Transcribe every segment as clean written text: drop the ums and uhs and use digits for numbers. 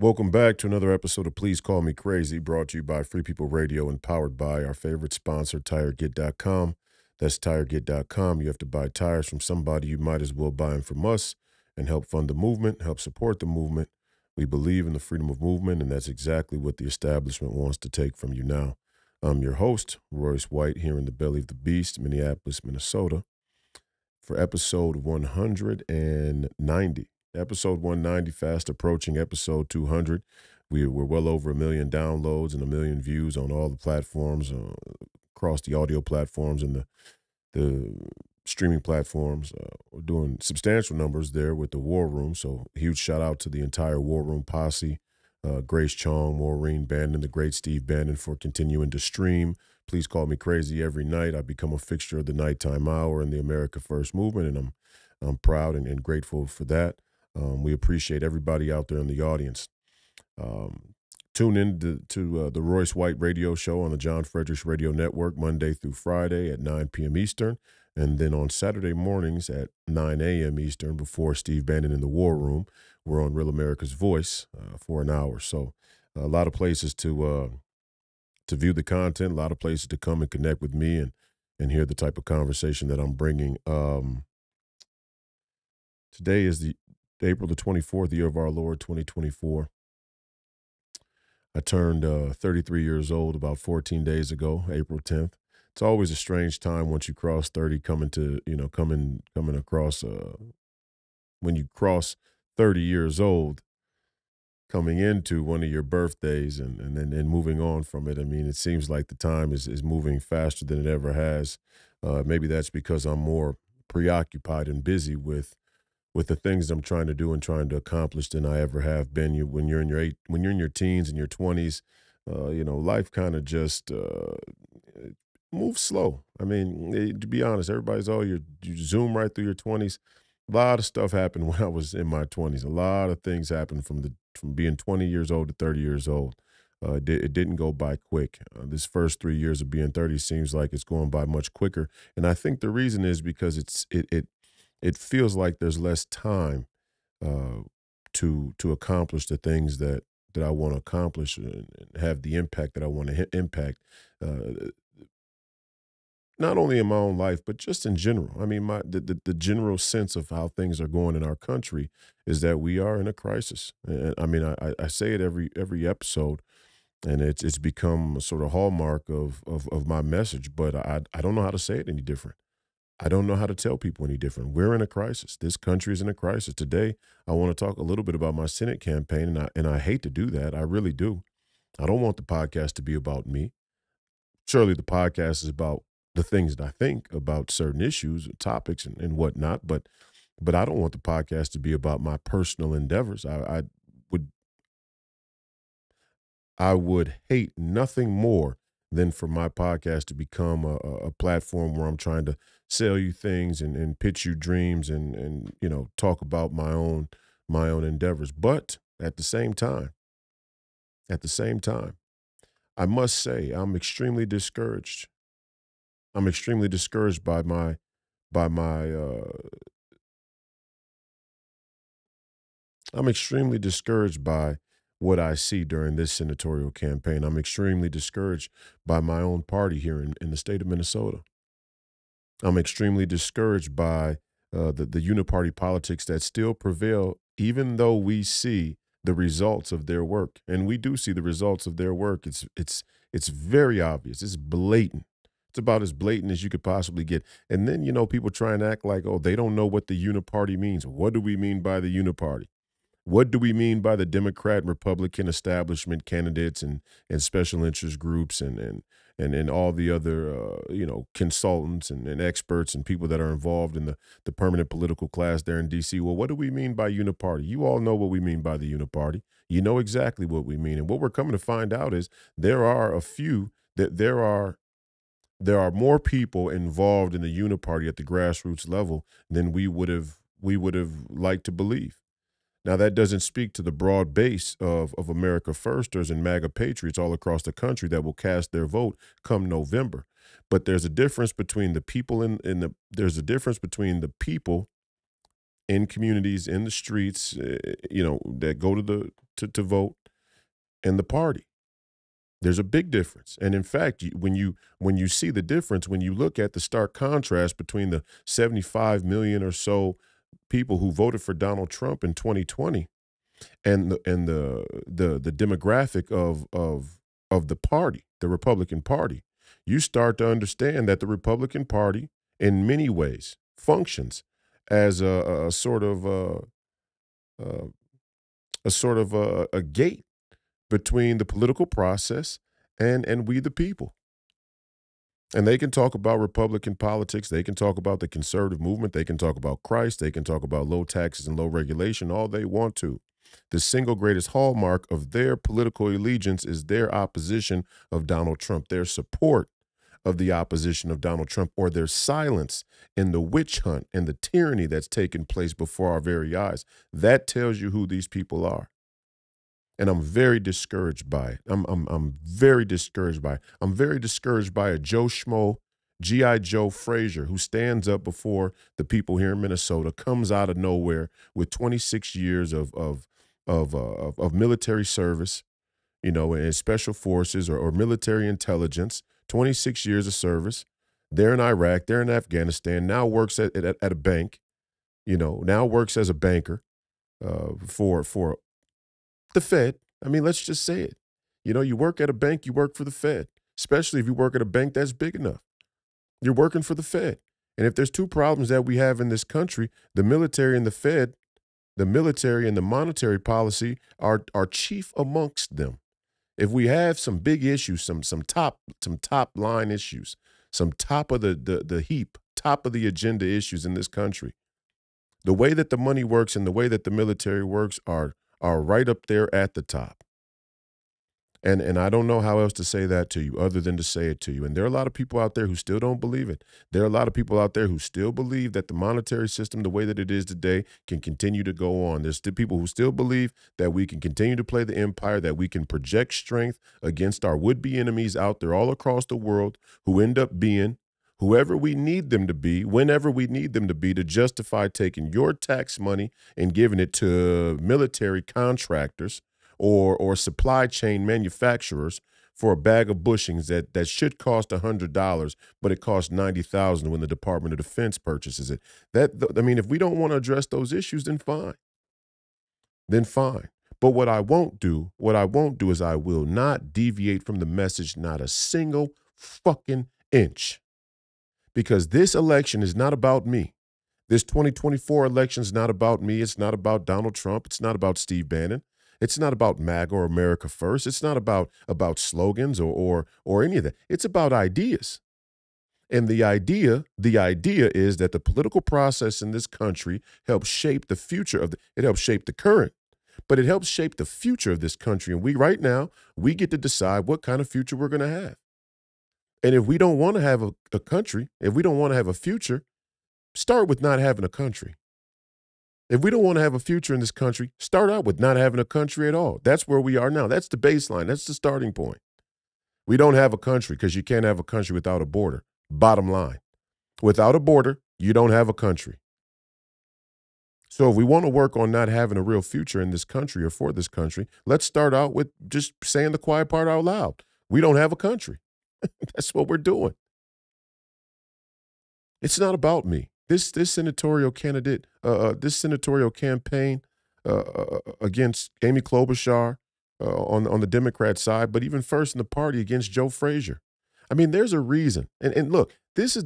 Welcome back to another episode of Please Call Me Crazy, brought to you by Free People Radio and powered by our favorite sponsor, TireGet.com. That's TireGet.com. You have to buy tires from somebody, you might as well buy them from us and help fund the movement, help support the movement. We believe in the freedom of movement, and that's exactly what the establishment wants to take from you now. I'm your host, Royce White, here in the belly of the beast, Minneapolis, Minnesota, for episode 190. Episode 190, fast approaching episode 200. We're well over 1 million downloads and 1 million views on all the platforms, across the audio platforms and the streaming platforms. We're doing substantial numbers there with the War Room. So huge shout out to the entire War Room posse. Grace Chong, Maureen Bandon, the great Steve Bandon for continuing to stream. Please call me crazy every night. I become a fixture of the nighttime hour in the America First movement, and I'm proud and grateful for that. We appreciate everybody out there in the audience. Um, Tune in to the Royce White radio show on the John Fredericks Radio Network Monday through Friday at 9 p.m. Eastern, and then on Saturday mornings at 9 a.m. Eastern before Steve Bannon in the War Room. We're on Real America's Voice for an hour. So a lot of places to view the content, a lot of places to come and connect with me and hear the type of conversation that I'm bringing. Today is the April the 24th, the year of our Lord, 2024. I turned 33 years old about 14 days ago, April 10th. It's always a strange time once you cross 30, coming across when you cross 30 years old, coming into one of your birthdays and then moving on from it. I mean, it seems like the time is moving faster than it ever has. Maybe that's because I'm more preoccupied and busy with the things I'm trying to do and trying to accomplish than I ever have been. When you're in when you're in your teens and your 20s, life kind of just moves slow. I mean, to be honest, everybody's you zoom right through your 20s. A lot of stuff happened when I was in my 20s. A lot of things happened from being 20 years old to 30 years old. It didn't go by quick. This first 3 years of being 30 seems like it's going by much quicker, and I think the reason is because it feels like there's less time uh, to accomplish the things that I want to accomplish and have the impact that I want to impact. Uh, Not only in my own life, but just in general. I mean, the general sense of how things are going in our country is that we are in a crisis. And I mean, I say it every episode, and it's become a sort of hallmark of my message. But I don't know how to say it any different. I don't know how to tell people any different. We're in a crisis. This country is in a crisis. Today, I want to talk a little bit about my Senate campaign, and I hate to do that. I really do. I don't want the podcast to be about me. Surely the podcast is about the things that I think about certain issues, topics, and whatnot. But I don't want the podcast to be about my personal endeavors. Would I would hate nothing more than for my podcast to become a platform where I'm trying to sell you things and pitch you dreams and talk about my own endeavors. But at the same time, I must say I'm extremely discouraged. I'm extremely discouraged by my I'm extremely discouraged by what I see during this senatorial campaign. I'm extremely discouraged by my own party here in the state of Minnesota. I'm extremely discouraged by the uniparty politics that still prevail, even though we see the results of their work, and we do see the results of their work. It's very obvious. It's blatant. It's about as blatant as you could possibly get. And then people try and act like, oh, they don't know what the uniparty means. What do we mean by the uniparty? What do we mean by the Democrat and Republican establishment candidates and special interest groups and all the other consultants and experts and people that are involved in the permanent political class there in D.C.? Well, what do we mean by uniparty? You all know what we mean by the uniparty. You know exactly what we mean, and what we're coming to find out is there are a few that there are more people involved in the uniparty at the grassroots level than we would have liked to believe. Now, that doesn't speak to the broad base of America Firsters and MAGA patriots all across the country that will cast their vote come November. But there's a difference between the people there's a difference between the people in communities, in the streets, that go to vote and the party. There's a big difference. And in fact, when you see the difference, when you look at the stark contrast between the 75 million or so people who voted for Donald Trump in 2020 and the demographic of the party, the Republican Party, you start to understand that the Republican Party, in many ways, functions as a sort of uh, a gate between the political process and we the people. And they can talk about Republican politics. They can talk about the conservative movement. They can talk about Christ. They can talk about low taxes and low regulation, all they want to. The single greatest hallmark of their political allegiance is their opposition of Donald Trump, their support of the opposition of Donald Trump, or their silence in the witch hunt and the tyranny that's taken place before our very eyes. That tells you who these people are. And I'm very discouraged by it. I'm very discouraged by it. I'm very discouraged by a Joe Schmo, G.I. Joe Fraser, who stands up before the people here in Minnesota, comes out of nowhere with 26 years of military service, you know, and special forces or military intelligence, 26 years of service. They're in Iraq, they're in Afghanistan, now works at a bank, you know, now works as a banker for the Fed. I mean, let's just say it. You know, you work at a bank, you work for the Fed, especially if you work at a bank that's big enough. You're working for the Fed. And if there's two problems that we have in this country, the military and the Fed, the military and the monetary policy are chief amongst them. If we have some big issues, some top line issues, some top of the heap, top of the agenda issues in this country, the way that the money works and the way that the military works are right up there at the top. And I don't know how else to say that to you other than to say it to you. And there are a lot of people out there who still don't believe it. There are a lot of people out there who still believe that the monetary system, the way that it is today, can continue to go on. There's still people who still believe that we can continue to play the empire, that we can project strength against our would-be enemies out there all across the world who end up being whoever we need them to be, whenever we need them to be, to justify taking your tax money and giving it to military contractors or supply chain manufacturers for a bag of bushings that should cost $100, but it costs $90,000 when the Department of Defense purchases it. I mean, if we don't want to address those issues, then fine. Then fine. But what I won't do is I will not deviate from the message, not a single fucking inch. Because this election is not about me. This 2024 election is not about me. It's not about Donald Trump. It's not about Steve Bannon. It's not about MAGA or America First. It's not about slogans or any of that. It's about ideas. And the idea is that the political process in this country helps shape the future it helps shape the current, but it helps shape the future of this country. And right now, we get to decide what kind of future we're going to have. And if we don't want to have a country, if we don't want to have a future, start with not having a country. If we don't want to have a future in this country, start out with not having a country at all. That's where we are now. That's the baseline. That's the starting point. We don't have a country because you can't have a country without a border. Bottom line. Without a border, you don't have a country. So if we want to work on not having a real future in this country or for this country, let's start out with just saying the quiet part out loud. We don't have a country. That's what we're doing. It's not about me. This senatorial candidate, this senatorial campaign against Amy Klobuchar on the Democrat side, but even first in the party against Joe Fraser. I mean, there's a reason. And look, this is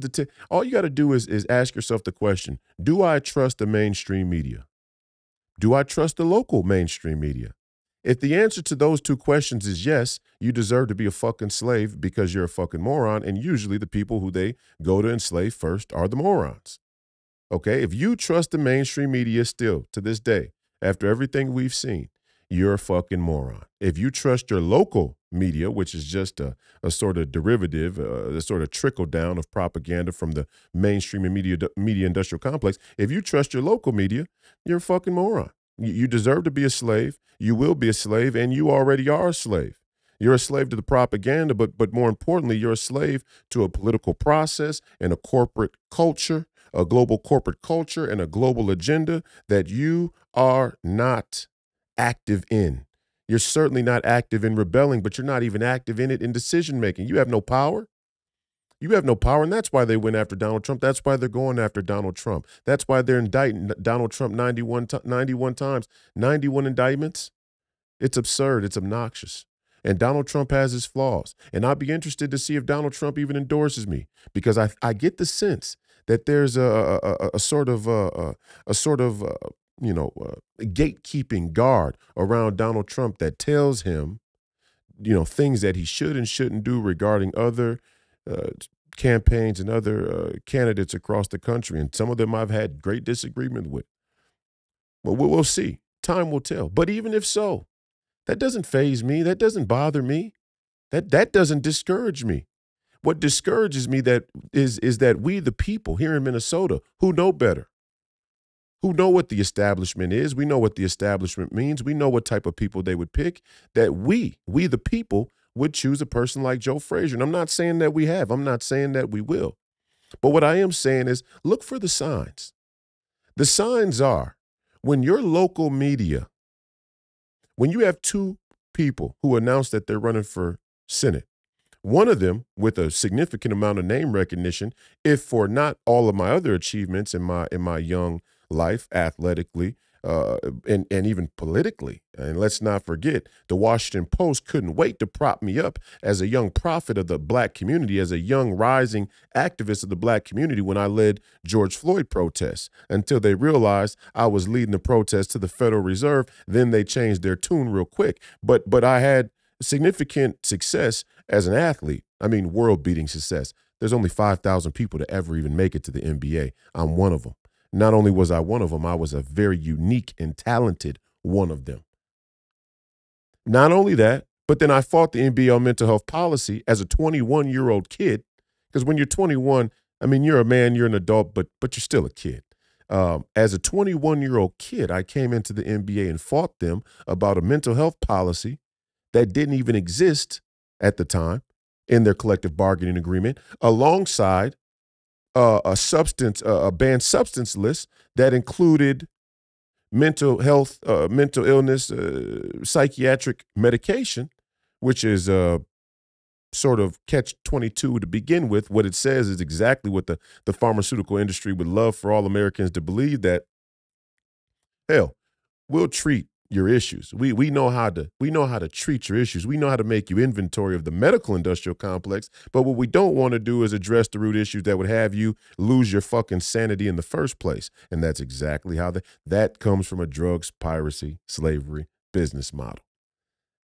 all you got to do is ask yourself the question, do I trust the mainstream media? Do I trust the local mainstream media? If the answer to those two questions is yes, you deserve to be a fucking slave because you're a fucking moron, and usually the people who they go to enslave first are the morons. Okay? If you trust the mainstream media still to this day, after everything we've seen, you're a fucking moron. If you trust your local media, which is just a sort of derivative, a sort of trickle down of propaganda from the mainstream and media industrial complex, if you trust your local media, you're a fucking moron. You deserve to be a slave. You will be a slave, and you already are a slave. You're a slave to the propaganda, but more importantly, you're a slave to a political process and a corporate culture, a global corporate culture and a global agenda that you are not active in. You're certainly not active in rebelling, but you're not even active in it in decision making. You have no power. You have no power, and that's why they went after Donald Trump. That's why they're going after Donald Trump. That's why they're indicting Donald Trump 91 times, 91 indictments. It's absurd. It's obnoxious. And Donald Trump has his flaws. And I'd be interested to see if Donald Trump even endorses me, because I get the sense that there's a sort of gatekeeping guard around Donald Trump that tells him, things that he should and shouldn't do regarding other uh, campaigns and other candidates across the country. And some of them I've had great disagreement with. But we'll see. Time will tell. But even if so, that doesn't faze me. That doesn't bother me. That doesn't discourage me. What discourages me is that we, the people here in Minnesota, who know better, who know what the establishment is, we know what the establishment means, we know what type of people they would pick, that we the people, would choose a person like Joe Fraser. And I'm not saying that we have. I'm not saying that we will. But what I am saying is look for the signs. The signs are when your local media, when you have two people who announce that they're running for Senate, one of them with a significant amount of name recognition, if for not all of my other achievements in my young life, athletically, and even politically. And let's not forget, the Washington Post couldn't wait to prop me up as a young prophet of the black community, as a young rising activist of the black community when I led George Floyd protests, until they realized I was leading the protest to the Federal Reserve. Then they changed their tune real quick. But I had significant success as an athlete. I mean, world-beating success. There's only 5,000 people to ever even make it to the NBA. I'm one of them. Not only was I one of them, I was a very unique and talented one of them. Not only that, but then I fought the NBA on mental health policy as a 21-year-old kid, because when you're 21, I mean, you're a man, you're an adult, but you're still a kid. As a 21-year-old kid, I came into the NBA and fought them about a mental health policy that didn't even exist at the time in their collective bargaining agreement, alongside a banned substance list that included mental health, mental illness, psychiatric medication, which is sort of catch-22 to begin with. What it says is exactly what the pharmaceutical industry would love for all Americans to believe, that, hell, we'll treat your issues. We know how to treat your issues. We know how to make you inventory of the medical industrial complex. But what we don't want to do is address the root issues that would have you lose your fucking sanity in the first place. And that's exactly how that comes from a drugs, piracy, slavery business model.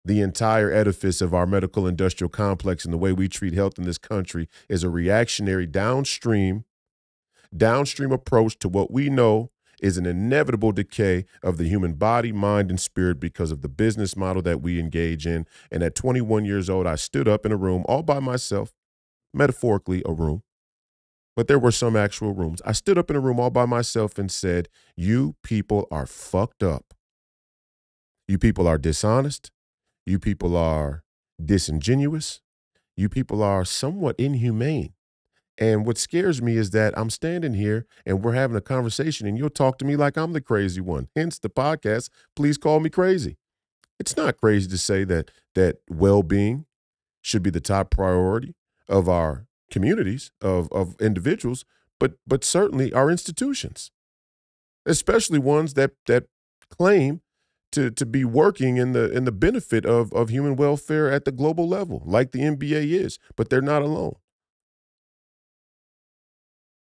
The entire edifice of our medical industrial complex and the way we treat health in this country is a reactionary downstream approach to what we know is an inevitable decay of the human body, mind, and spirit because of the business model that we engage in. And at 21 years old, I stood up in a room all by myself, metaphorically a room, but there were some actual rooms. I stood up in a room all by myself and said, you people are fucked up. You people are dishonest. You people are disingenuous. You people are somewhat inhumane. And what scares me is that I'm standing here and we're having a conversation and you'll talk to me like I'm the crazy one. Hence the podcast, Please Call Me Crazy. It's not crazy to say that well-being should be the top priority of our communities, of individuals, but certainly our institutions, especially ones that claim to be working in the benefit of human welfare at the global level, like the NBA is, but they're not alone.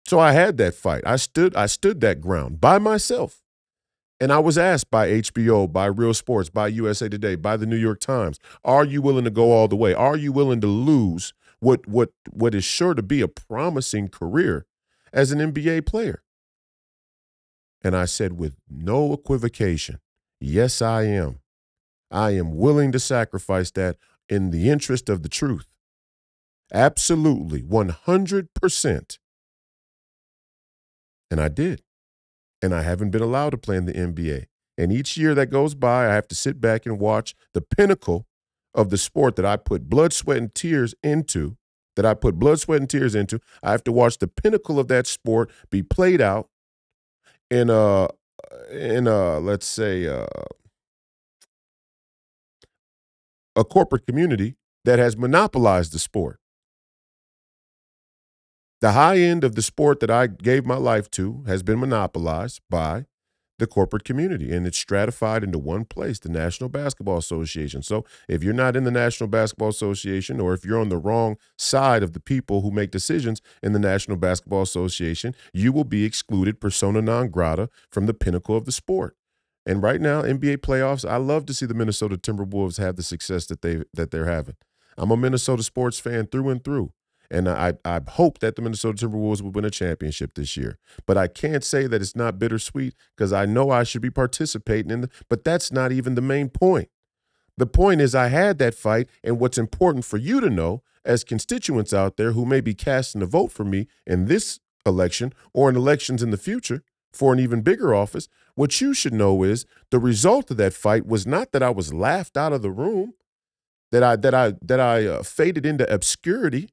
So I had that fight. I stood that ground by myself. And I was asked by HBO, by Real Sports, by USA Today, by the New York Times, are you willing to go all the way? Are you willing to lose what is sure to be a promising career as an NBA player? And I said with no equivocation, yes, I am. I am willing to sacrifice that in the interest of the truth. Absolutely, 100%. And I did. And I haven't been allowed to play in the NBA. And each year that goes by, I have to sit back and watch the pinnacle of the sport that I put blood, sweat, and tears into, I have to watch the pinnacle of that sport be played out in let's say, a corporate community that has monopolized the sport. The high end of the sport that I gave my life to has been monopolized by the corporate community, and it's stratified into one place, the National Basketball Association. So if you're not in the National Basketball Association, or if you're on the wrong side of the people who make decisions in the National Basketball Association, you will be excluded persona non grata from the pinnacle of the sport. And right now, NBA playoffs, I love to see the Minnesota Timberwolves have the success that they're having. I'm a Minnesota sports fan through and through. And I hope that the Minnesota Timberwolves will win a championship this year. But I can't say that it's not bittersweet, because I know I should be participating in but that's not even the main point. The point is I had that fight, and what's important for you to know as constituents out there who may be casting a vote for me in this election or in elections in the future for an even bigger office, what you should know is the result of that fight was not that I was laughed out of the room, that I faded into obscurity.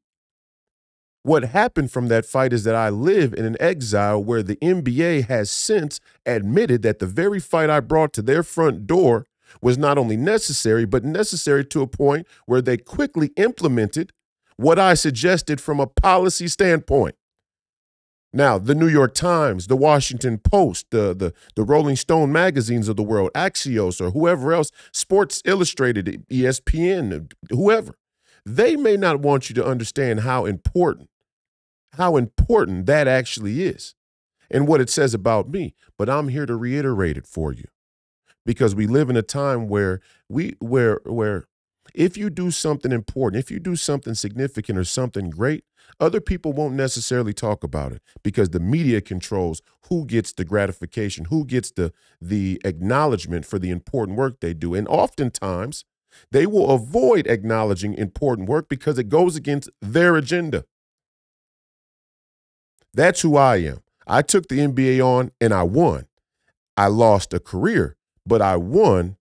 What happened from that fight is that I live in an exile where the NBA has since admitted that the very fight I brought to their front door was not only necessary, but necessary to a point where they quickly implemented what I suggested from a policy standpoint. Now, the New York Times, the Washington Post, the Rolling Stone magazines of the world, Axios, or whoever else, Sports Illustrated, ESPN, whoever, they may not want you to understand how important that actually is and what it says about me. But I'm here to reiterate it for you, because we live in a time where if you do something important, if you do something significant or something great, other people won't necessarily talk about it, because the media controls who gets the gratification, who gets the acknowledgement for the important work they do. And oftentimes they will avoid acknowledging important work because it goes against their agenda. That's who I am. I took the NBA on and I won. I lost a career, but I won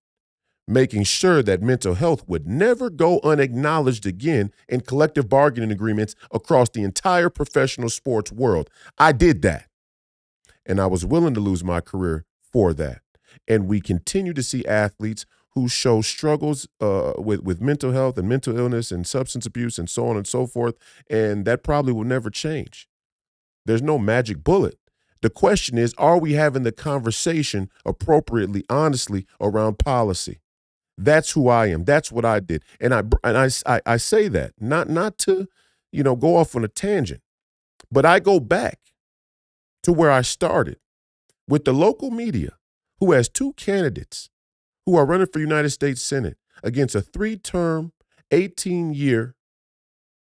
making sure that mental health would never go unacknowledged again in collective bargaining agreements across the entire professional sports world. I did that, and I was willing to lose my career for that. And we continue to see athletes who show struggles with mental health and mental illness and substance abuse and so on and so forth, and that probably will never change. There's no magic bullet. The question is, are we having the conversation appropriately, honestly, around policy? That's who I am. That's what I did. And I say that not to, go off on a tangent, but I go back to where I started with the local media, who has two candidates who are running for United States Senate against a 3-term, 18-year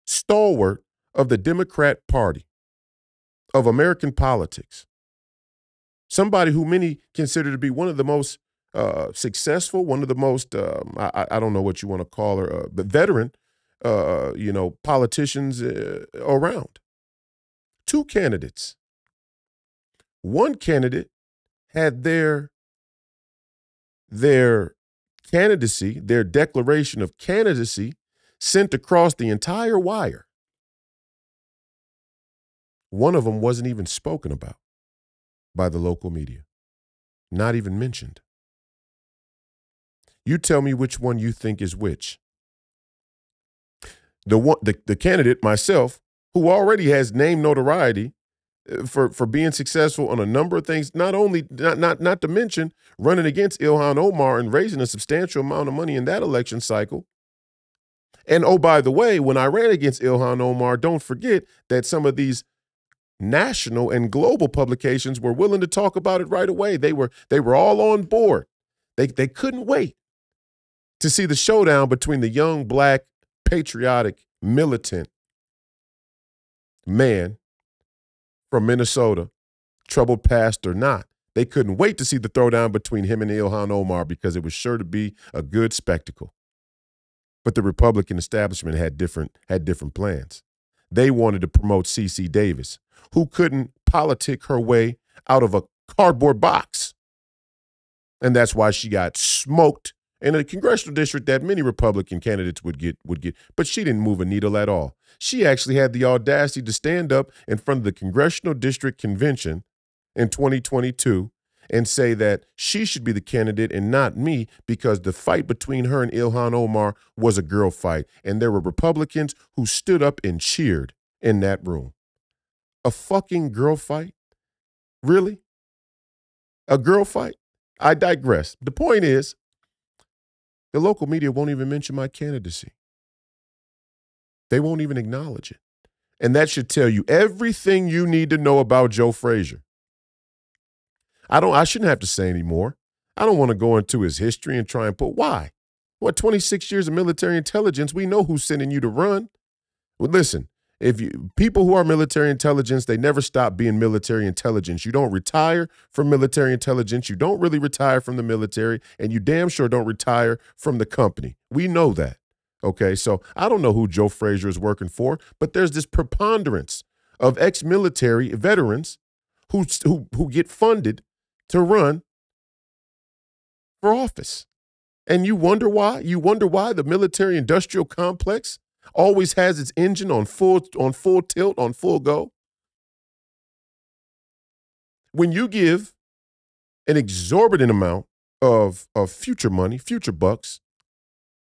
stalwart of the Democrat Party, of American politics. Somebody who many consider to be one of the most successful, one of the most, I don't know what you want to call her, but veteran, politicians around. Two candidates. One candidate had their candidacy, their declaration of candidacy, sent across the entire wire. One of them wasn't even spoken about by the local media, not even mentioned. You tell me which one you think is which. The candidate, myself, who already has name notoriety for being successful on a number of things, not to mention running against Ilhan Omar and raising a substantial amount of money in that election cycle. And oh, by the way, when I ran against Ilhan Omar, don't forget that some of these national and global publications were willing to talk about it right away. They were all on board. They couldn't wait to see the showdown between the young, black, patriotic, militant man from Minnesota, troubled past or not. They couldn't wait to see the throwdown between him and Ilhan Omar, because it was sure to be a good spectacle. But the Republican establishment had different plans. They wanted to promote C.C. Davis, who couldn't politic her way out of a cardboard box. And that's why she got smoked in a congressional district that many Republican candidates would get. But she didn't move a needle at all. She actually had the audacity to stand up in front of the Congressional District Convention in 2022 and say that she should be the candidate and not me because the fight between her and Ilhan Omar was a girl fight. And there were Republicans who stood up and cheered in that room. A fucking girl fight? Really? A girl fight? I digress. The point is, the local media won't even mention my candidacy. They won't even acknowledge it. And that should tell you everything you need to know about Joe Fraser. I shouldn't have to say anymore. I don't want to go into his history and try and put why. What, 26 years of military intelligence, we know who's sending you to run. Well, listen, people who are military intelligence, they never stop being military intelligence. You don't retire from military intelligence. You don't really retire from the military, and you damn sure don't retire from the company. We know that. Okay, so I don't know who Joe Fraser is working for, but there's this preponderance of ex-military veterans who get funded to run for office. And you wonder why? You wonder why the military-industrial complex always has its engine on full tilt, on full go? When you give an exorbitant amount of future money, future bucks,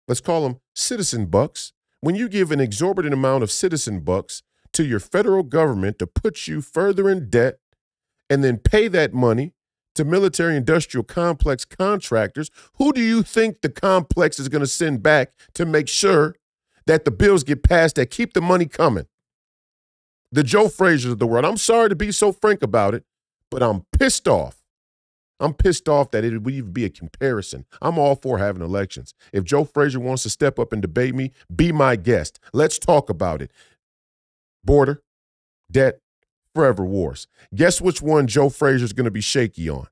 let's call them citizen bucks, when you give an exorbitant amount of citizen bucks to your federal government to put you further in debt and then pay that money to military-industrial complex contractors, who do you think the complex is going to send back to make sure that the bills get passed that keep the money coming? The Joe Frasers of the world. I'm sorry to be so frank about it, but I'm pissed off. I'm pissed off that it would even be a comparison. I'm all for having elections. If Joe Fraser wants to step up and debate me, be my guest. Let's talk about it. Border, debt, forever wars. Guess which one Joe Fraser is going to be shaky on?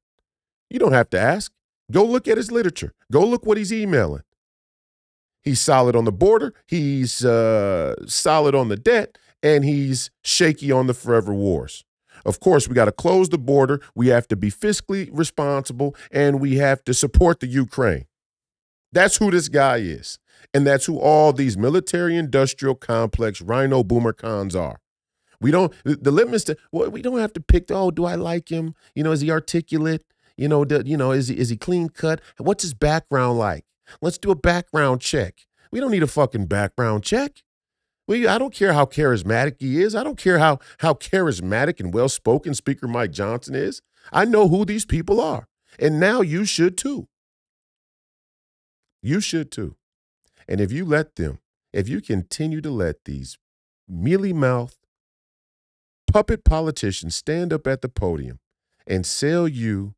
You don't have to ask. Go look at his literature. Go look what he's emailing. He's solid on the border. He's solid on the debt. And he's shaky on the forever wars. Of course, we got to close the border. We have to be fiscally responsible. And we have to support the Ukraine. That's who this guy is. And that's who all these military-industrial complex rhino boomer cons are. We don't, the litmus, we don't have to pick, oh, do I like him? Is he articulate? Is he clean cut? What's his background like? Let's do a background check. We don't need a fucking background check. I don't care how charismatic he is. I don't care how charismatic and well-spoken Speaker Mike Johnson is. I know who these people are. And now you should too. You should too. And if you continue to let these mealy-mouthed puppet politicians stand up at the podium and sell you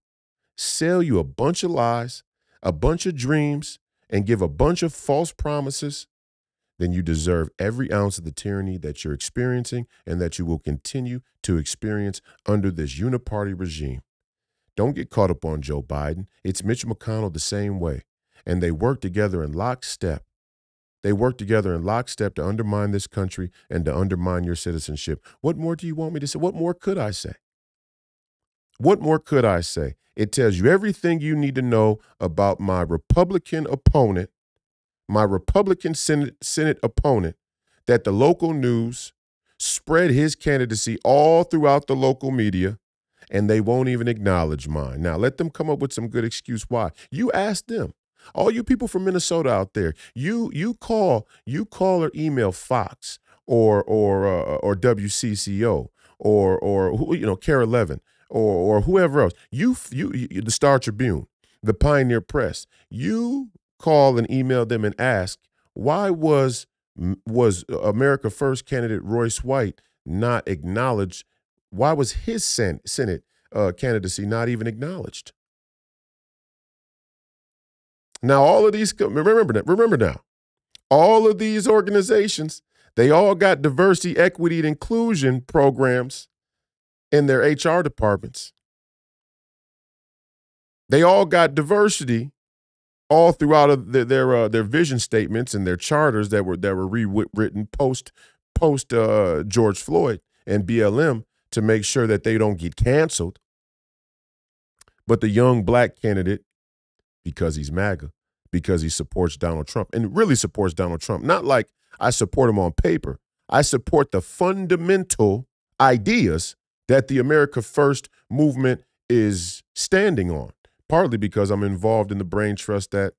a bunch of lies, a bunch of dreams, and give a bunch of false promises, then you deserve every ounce of the tyranny that you're experiencing and that you will continue to experience under this uniparty regime. Don't get caught up on Joe Biden. It's Mitch McConnell the same way. And they work together in lockstep. They work together in lockstep to undermine this country and to undermine your citizenship. What more do you want me to say? What more could I say? What more could I say? It tells you everything you need to know about my Republican opponent, my Republican Senate opponent, that the local news spread his candidacy all throughout the local media, and they won't even acknowledge mine. Now, let them come up with some good excuse why. You ask them. All you people from Minnesota out there, you call or email Fox or WCCO or Care 11 or whoever else. You the Star Tribune, the Pioneer Press. You call and email them and ask, why was America First candidate Royce White not acknowledged? Why was his Senate candidacy not even acknowledged? Now, all of these, remember now, all of these organizations, they all got diversity, equity, and inclusion programs in their HR departments. They all got diversity all throughout their vision statements and their charters that were rewritten post George Floyd and BLM to make sure that they don't get canceled. But the young black candidate, because he's MAGA, because he supports Donald Trump, and really supports Donald Trump. Not like I support him on paper. I support the fundamental ideas that the America First movement is standing on, partly because I'm involved in the brain trust that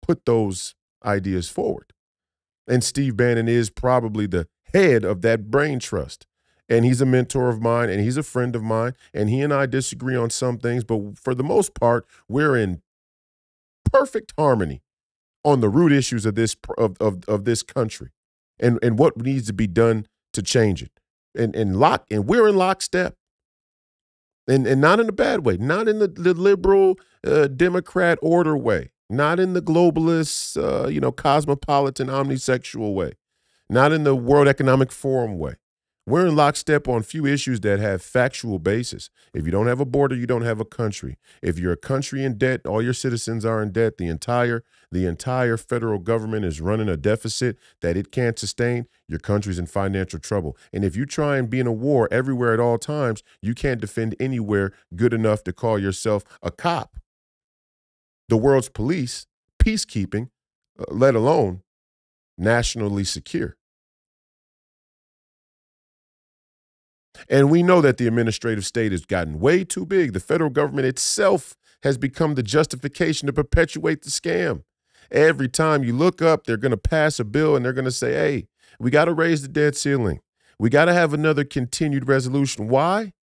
put those ideas forward. And Steve Bannon is probably the head of that brain trust. And he's a mentor of mine and he's a friend of mine. And he and I disagree on some things, but for the most part, we're in perfect harmony on the root issues of of this country and what needs to be done to change it. And we're in lockstep. And not in a bad way, not in the liberal Democrat order way, not in the globalist, cosmopolitan, omnisexual way, not in the World Economic Forum way. We're in lockstep on few issues that have factual basis. If you don't have a border, you don't have a country. If you're a country in debt, all your citizens are in debt. The entire federal government is running a deficit that it can't sustain. Your country's in financial trouble. And if you try and be in a war everywhere at all times, you can't defend anywhere good enough to call yourself a cop. The world's police, peacekeeping, let alone nationally secure. And we know that the administrative state has gotten way too big. The federal government itself has become the justification to perpetuate the scam. Every time you look up, they're going to pass a bill and they're going to say, hey, we got to raise the debt ceiling. We got to have another continued resolution. Why?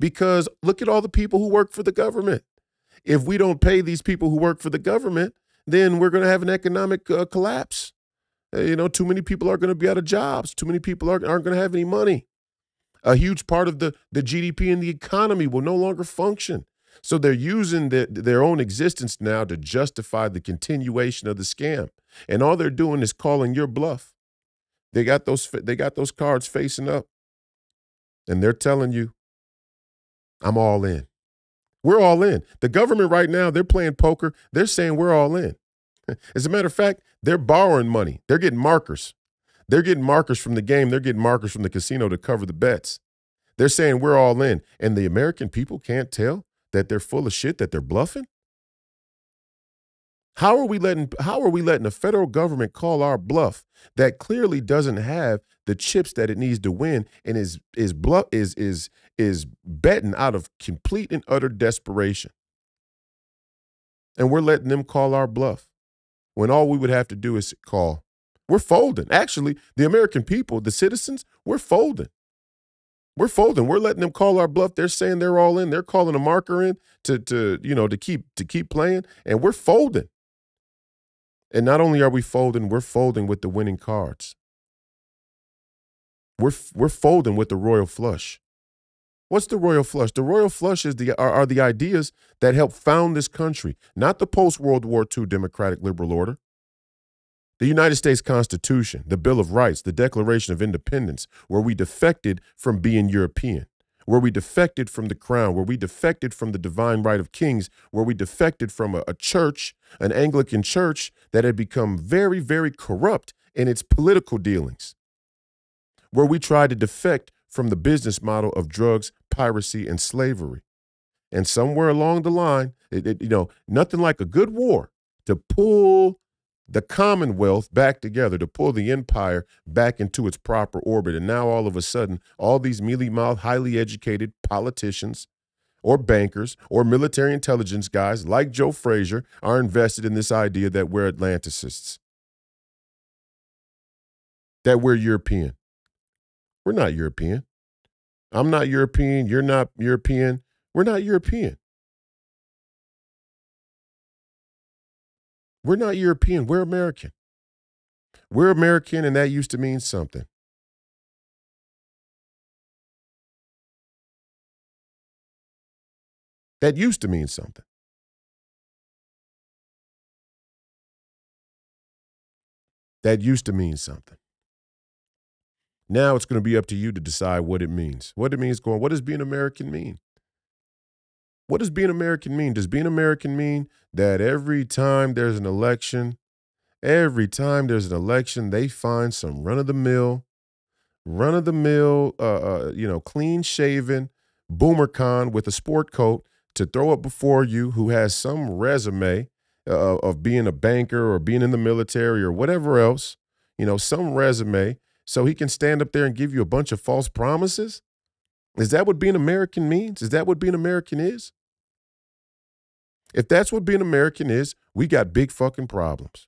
Because look at all the people who work for the government. If we don't pay these people who work for the government, then we're going to have an economic collapse. Too many people are going to be out of jobs. Too many people aren't going to have any money. A huge part of the GDP and the economy will no longer function. So they're using their own existence now to justify the continuation of the scam. And all they're doing is calling your bluff. They got those cards facing up. And they're telling you, I'm all in. We're all in. The government right now, they're playing poker. They're saying we're all in. As a matter of fact, they're borrowing money. They're getting markers. They're getting markers from the game. They're getting markers from the casino to cover the bets. They're saying we're all in. And the American people can't tell that they're full of shit, that they're bluffing? How are we letting the federal government call our bluff that clearly doesn't have the chips that it needs to win and is betting out of complete and utter desperation? And we're letting them call our bluff when all we would have to do is call. We're folding. Actually, the American people, the citizens, we're folding. We're folding. We're letting them call our bluff. They're saying they're all in. They're calling a marker in to keep playing, and we're folding. And not only are we folding, we're folding with the winning cards. We're folding with the royal flush. What's the royal flush? The royal flush are the ideas that helped found this country, not the post-World War II democratic liberal order. The United States Constitution, the Bill of Rights, the Declaration of Independence, where we defected from being European, where we defected from the crown, where we defected from the divine right of kings, where we defected from a church, an Anglican church that had become very, very corrupt in its political dealings, where we tried to defect from the business model of drugs, piracy, and slavery. And somewhere along the line, nothing like a good war to pull the Commonwealth back together, to pull the empire back into its proper orbit. And now all of a sudden, all these mealy-mouthed, highly educated politicians or bankers or military intelligence guys like Joe Fraser are invested in this idea that we're Atlanticists, that we're European. We're not European. I'm not European. You're not European. We're not European. We're not European. We're American. We're American, and that used to mean something. That used to mean something. That used to mean something. Now it's going to be up to you to decide what it means. What it means what does being American mean? What does being American mean? Does being American mean that every time there's an election, they find some run-of-the-mill, clean-shaven boomer con with a sport coat to throw up before you who has some resume of being a banker or being in the military or whatever else, some resume, so he can stand up there and give you a bunch of false promises? Is that what being American means? Is that what being American is? If that's what being American is, we got big fucking problems.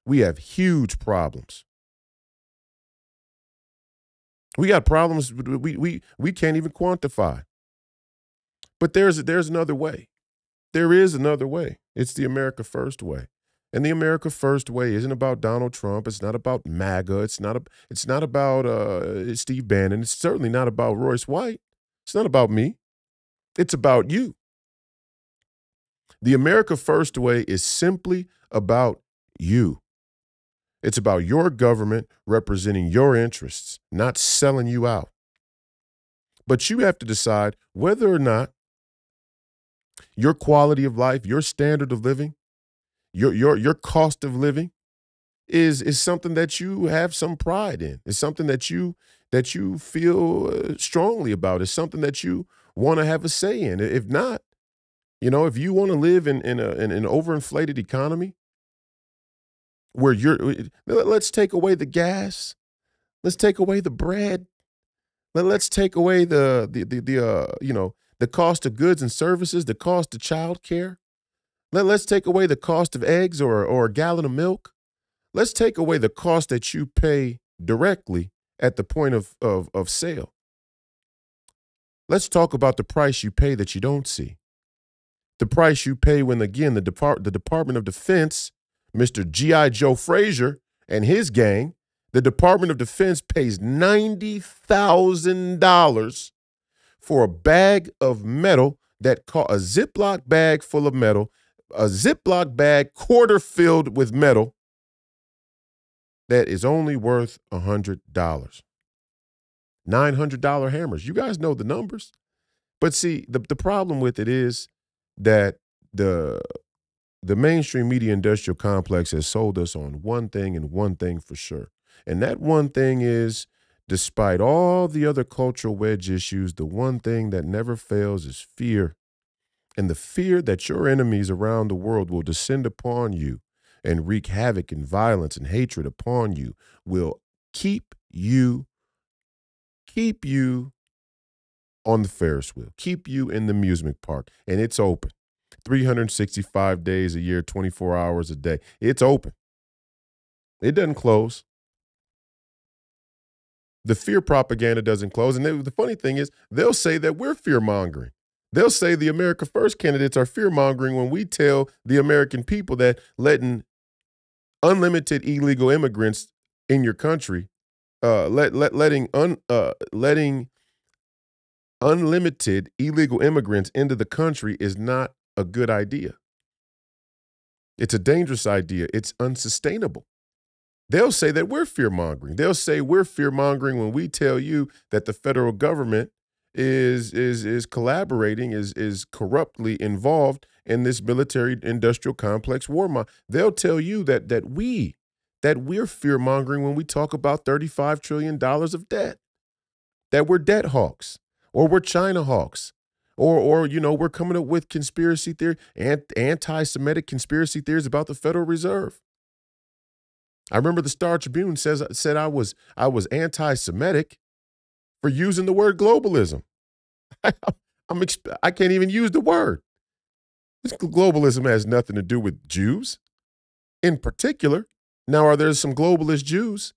We have huge problems. We got problems we can't even quantify. But there's another way. There is another way. It's the America First way. And the America First way isn't about Donald Trump. It's not about MAGA. It's not about Steve Bannon. It's certainly not about Royce White. It's not about me. It's about you. The America First way is simply about you. It's about your government representing your interests, not selling you out. But you have to decide whether or not your quality of life, your standard of living, your cost of living is something that you have some pride in. It's something that you feel strongly about. It's something that you want to have a say in. If not, if you want to live in an overinflated economy where let's take away the gas, let's take away the bread, let's take away the cost of goods and services, the cost of child care. Let's take away the cost of eggs or a gallon of milk. Let's take away the cost that you pay directly at the point of sale. Let's talk about the price you pay that you don't see. The price you pay when, again, the Department of Defense, Mr. G.I. Joe Fraser and his gang, the Department of Defense pays $90,000 for a bag of metal a Ziploc bag full of metal, a Ziploc bag quarter filled with metal that is only worth $100. $900 hammers. You guys know the numbers. But see, the problem with it is that the mainstream media industrial complex has sold us on one thing and one thing for sure. And that one thing is, despite all the other cultural wedge issues, the one thing that never fails is fear. And the fear that your enemies around the world will descend upon you and wreak havoc and violence and hatred upon you will keep you on the Ferris wheel, keep you in the amusement park. And it's open 365 days a year, 24 hours a day. It's open. It doesn't close. The fear propaganda doesn't close. And the funny thing is, they'll say that we're fear-mongering. They'll say the America First candidates are fear-mongering when we tell the American people that letting unlimited illegal immigrants in your country, letting unlimited illegal immigrants into the country is not a good idea. It's a dangerous idea. It's unsustainable. They'll say that we're fear-mongering. They'll say we're fear-mongering when we tell you that the federal government is collaborating, is corruptly involved in this military-industrial complex war. They'll tell you that we're fear-mongering when we talk about $35 trillion of debt, that we're debt hawks, or we're China hawks, or we're coming up with conspiracy theory and anti-Semitic conspiracy theories about the Federal Reserve. I remember the Star Tribune said I was anti-Semitic for using the word globalism. I can't even use the word. Globalism has nothing to do with Jews in particular. Now, are there some globalist Jews?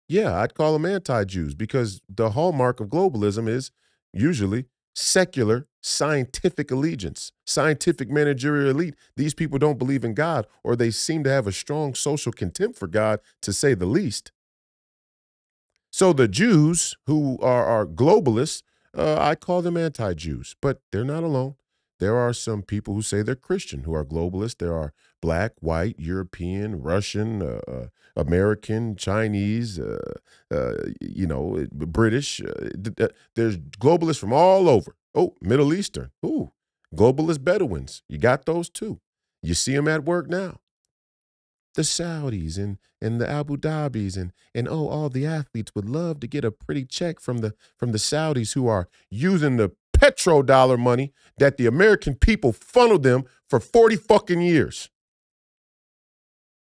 Yeah, I'd call them anti-Jews because the hallmark of globalism is usually secular scientific allegiance, scientific managerial elite. These people don't believe in God, or they seem to have a strong social contempt for God, to say the least. So the Jews who are globalists, I call them anti-Jews, but they're not alone. There are some people who say they're Christian who are globalists. There are black, white, European, Russian, American, Chinese, British. There's globalists from all over. Oh, Middle Eastern. Ooh, globalist Bedouins. You got those too. You see them at work now. The Saudis and the Abu Dhabis and all the athletes would love to get a pretty check from the Saudis who are using the petrodollar money that the American people funneled them for 40 fucking years.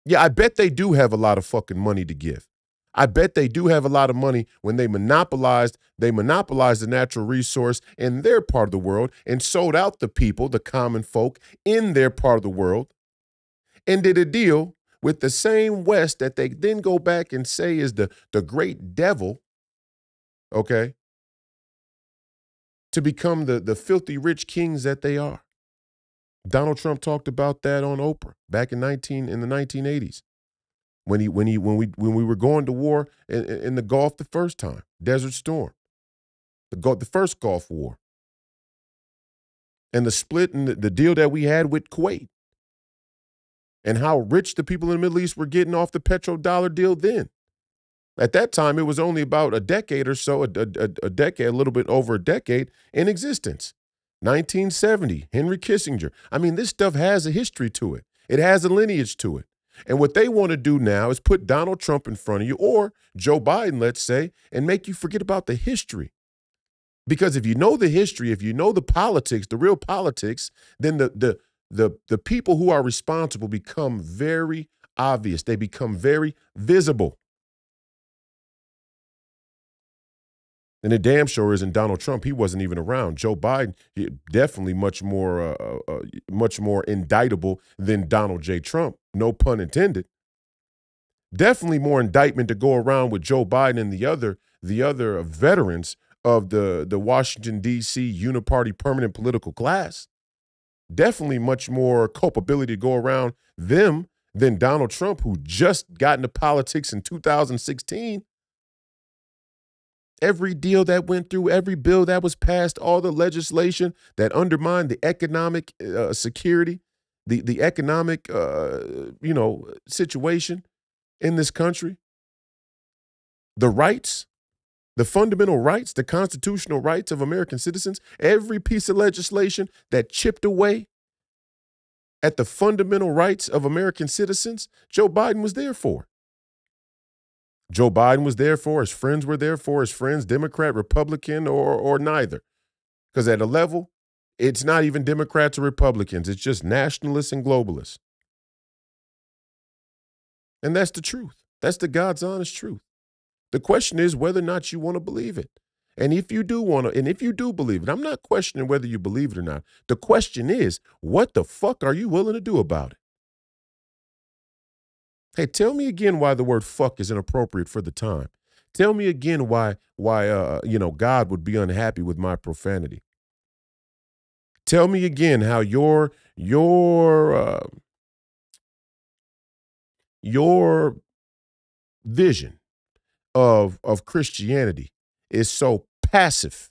Yeah, I bet they do have a lot of fucking money to give. I bet they do have a lot of money when they monopolized the natural resource in their part of the world and sold out the people, the common folk in their part of the world, and did a deal with the same West that they then go back and say is the great devil, okay, to become the filthy rich kings that they are. Donald Trump talked about that on Oprah back in the 1980s when we were going to war in the Gulf the first time, Desert Storm, the first Gulf War, and the split and the deal that we had with Kuwait, and how rich the people in the Middle East were getting off the petrodollar deal then. At that time, it was only about a decade or so, a decade, a little bit over a decade in existence. 1970, Henry Kissinger. I mean, this stuff has a history to it. It has a lineage to it. And what they want to do now is put Donald Trump in front of you, or Joe Biden, let's say, and make you forget about the history. Because if you know the history, if you know the politics, the real politics, then the people who are responsible become very obvious. They become very visible. And it damn sure isn't Donald Trump. He wasn't even around. Joe Biden, definitely much more indictable than Donald J. Trump. No pun intended. Definitely more indictment to go around with Joe Biden and the other veterans of the Washington, D.C. uniparty permanent political class. Definitely much more culpability to go around them than Donald Trump, who just got into politics in 2016. Every deal that went through, every bill that was passed, all the legislation that undermined the economic security, the economic, situation in this country, the rights, the fundamental rights, the constitutional rights of American citizens, every piece of legislation that chipped away at the fundamental rights of American citizens, Joe Biden was there for. Joe Biden was there for, his friends were there for, his friends, Democrat, Republican, or neither. Because at a level, it's not even Democrats or Republicans. It's just nationalists and globalists. And that's the truth. That's the God's honest truth. The question is whether or not you want to believe it. And if you do believe it, I'm not questioning whether you believe it or not. The question is, what the fuck are you willing to do about it? Hey, tell me again why the word fuck is inappropriate for the time. Tell me again why God would be unhappy with my profanity. Tell me again how your vision of Christianity is so passive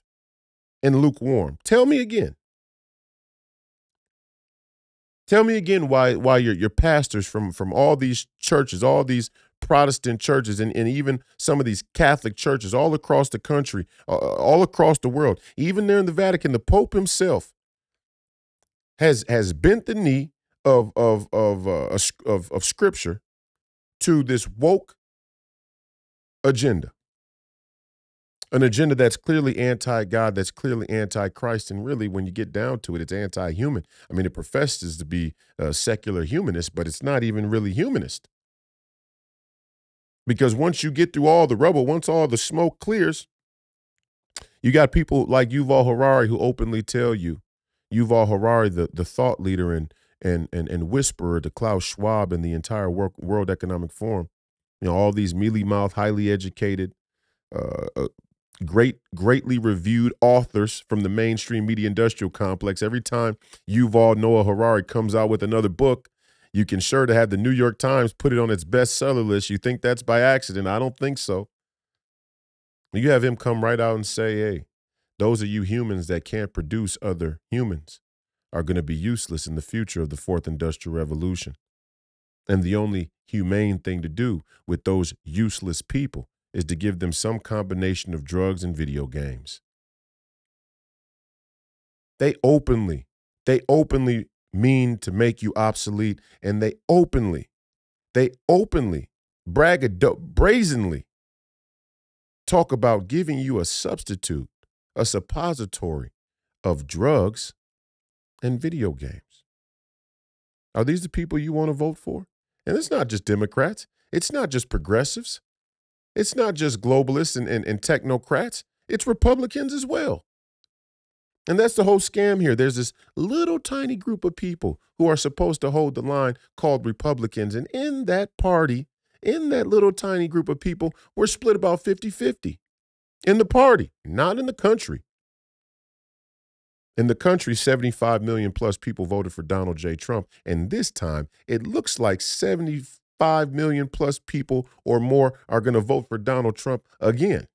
and lukewarm. Tell me again. Tell me again why your pastors from all these churches, all these Protestant churches, and even some of these Catholic churches all across the country, all across the world, even there in the Vatican, the Pope himself has bent the knee of Scripture to this woke agenda. An agenda that's clearly anti-God, that's clearly anti-Christ, and really, when you get down to it, it's anti-human. I mean, it professes to be a secular humanist, but it's not even really humanist. Because once you get through all the rubble, once all the smoke clears, you got people like Yuval Harari who openly tell you, Yuval Harari, the thought leader and whisperer to Klaus Schwab and the entire World Economic Forum, all these mealy-mouthed, highly educated, greatly reviewed authors from the mainstream media industrial complex. Every time Yuval Noah Harari comes out with another book, you can sure to have the New York Times put it on its bestseller list. You think that's by accident? I don't think so. You have him come right out and say, hey, those of you humans that can't produce other humans are going to be useless in the future of the fourth industrial revolution. And the only humane thing to do with those useless people is to give them some combination of drugs and video games. They openly mean to make you obsolete, and they openly brazenly talk about giving you a substitute, a suppository of drugs and video games. Are these the people you want to vote for? And it's not just Democrats. It's not just progressives. It's not just globalists and technocrats. It's Republicans as well. And that's the whole scam here. There's this little tiny group of people who are supposed to hold the line called Republicans. And in that party, in that little tiny group of people, we're split about 50-50 in the party, not in the country. In the country, 75 million plus people voted for Donald J. Trump. And this time, it looks like 75 million plus people or more are going to vote for Donald Trump again.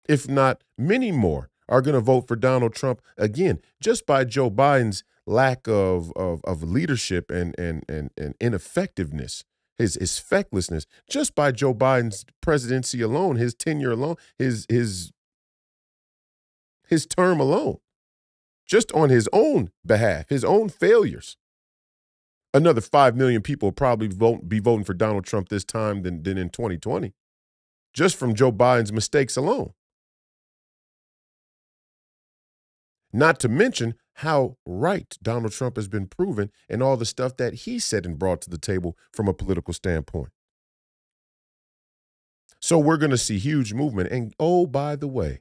If not, many more are going to vote for Donald Trump again, just by Joe Biden's lack of leadership and ineffectiveness, his fecklessness, just by Joe Biden's presidency alone, his tenure alone, his term alone. Just on his own behalf, his own failures. Another 5 million people will probably be voting for Donald Trump this time than in 2020, just from Joe Biden's mistakes alone. Not to mention how right Donald Trump has been proven and all the stuff that he said and brought to the table from a political standpoint. So we're going to see huge movement. And oh, by the way,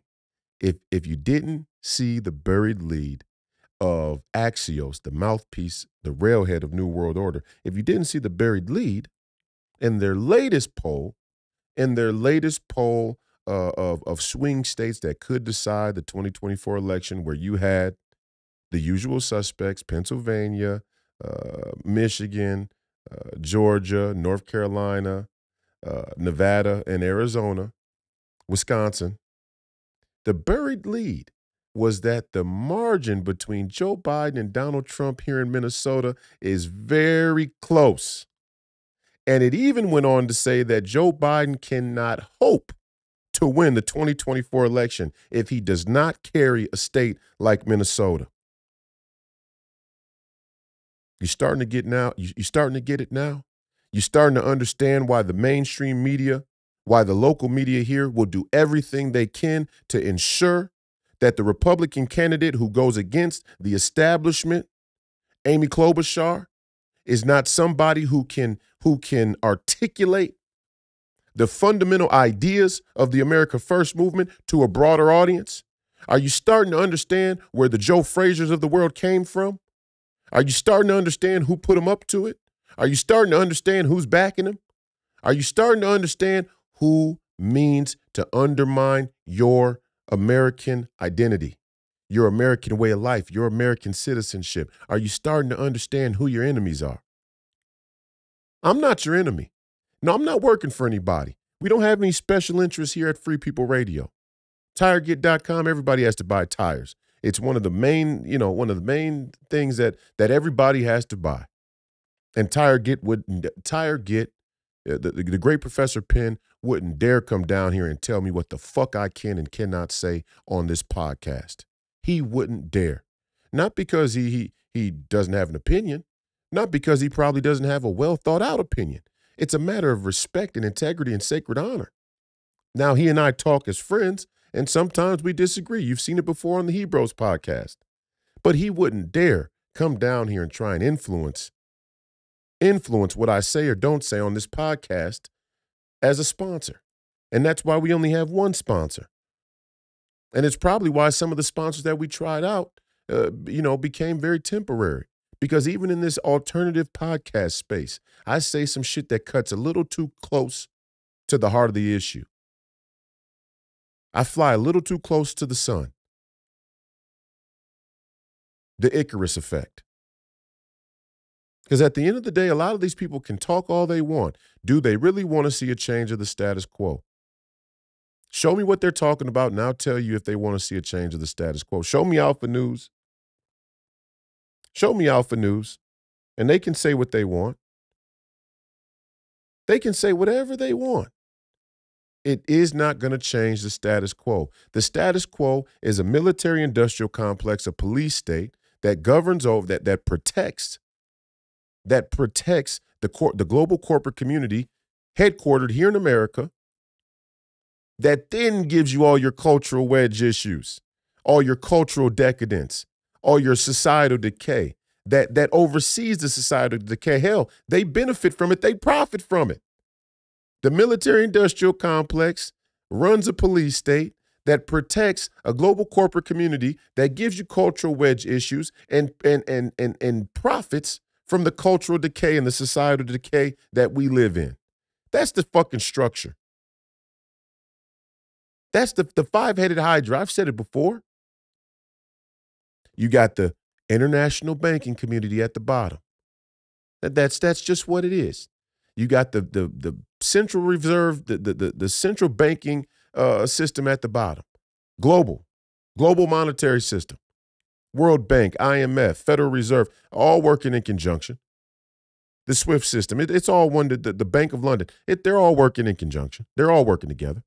if you didn't see the buried lead of Axios, the mouthpiece, the railhead of New World Order, if you didn't see the buried lead in their latest poll, of swing states that could decide the 2024 election, where you had the usual suspects, Pennsylvania, Michigan, Georgia, North Carolina, Nevada, and Arizona, Wisconsin, the buried lead was that the margin between Joe Biden and Donald Trump here in Minnesota is very close. And it even went on to say that Joe Biden cannot hope to win the 2024 election if he does not carry a state like Minnesota. You're starting to get now. You're starting to get it now. You're starting to understand why the mainstream media, why the local media here will do everything they can to ensure that the Republican candidate who goes against the establishment, Amy Klobuchar, is not somebody who can articulate the fundamental ideas of the America First movement to a broader audience. Are you starting to understand where the Joe Frasers of the world came from? Are you starting to understand who put them up to it? Are you starting to understand who's backing them? Are you starting to understand who means to undermine your American identity, your American way of life, your American citizenship? Are you starting to understand who your enemies are? I'm not your enemy. No, I'm not working for anybody. We don't have any special interests here at Free People Radio. TireGet.com, everybody has to buy tires. It's one of the main things that everybody has to buy. And TireGet, the great Professor Penn wouldn't dare come down here and tell me what the fuck I can and cannot say on this podcast. He wouldn't dare. Not because he doesn't have an opinion, not because he probably doesn't have a well thought out opinion. It's a matter of respect and integrity and sacred honor. Now, he and I talk as friends, and sometimes we disagree. You've seen it before on the Hebrews podcast. But he wouldn't dare come down here and try and influence what I say or don't say on this podcast as a sponsor. And that's why we only have one sponsor. And it's probably why some of the sponsors that we tried out, became very temporary. Because even in this alternative podcast space, I say some shit that cuts a little too close to the heart of the issue. I fly a little too close to the sun. The Icarus effect. Because at the end of the day, a lot of these people can talk all they want. Do they really want to see a change of the status quo? Show me what they're talking about, and I'll tell you if they want to see a change of the status quo. Show me Alpha News. Show me Alpha News, and they can say what they want. They can say whatever they want. It is not going to change the status quo. The status quo is a military-industrial complex, a police state that governs over, that protects the global corporate community headquartered here in America, that then gives you all your cultural wedge issues, all your cultural decadence, all your societal decay, that oversees the societal decay. Hell, they benefit from it. They profit from it. The military industrial complex runs a police state that protects a global corporate community that gives you cultural wedge issues and profits from the cultural decay and the societal decay that we live in. That's the fucking structure. That's the five-headed hydra. I've said it before. You got the international banking community at the bottom. That's just what it is. You got the central reserve, the central banking system at the bottom. Global monetary system. World Bank, IMF, Federal Reserve, all working in conjunction. The SWIFT system, it's all one. The Bank of London, they're all working in conjunction. They're all working together.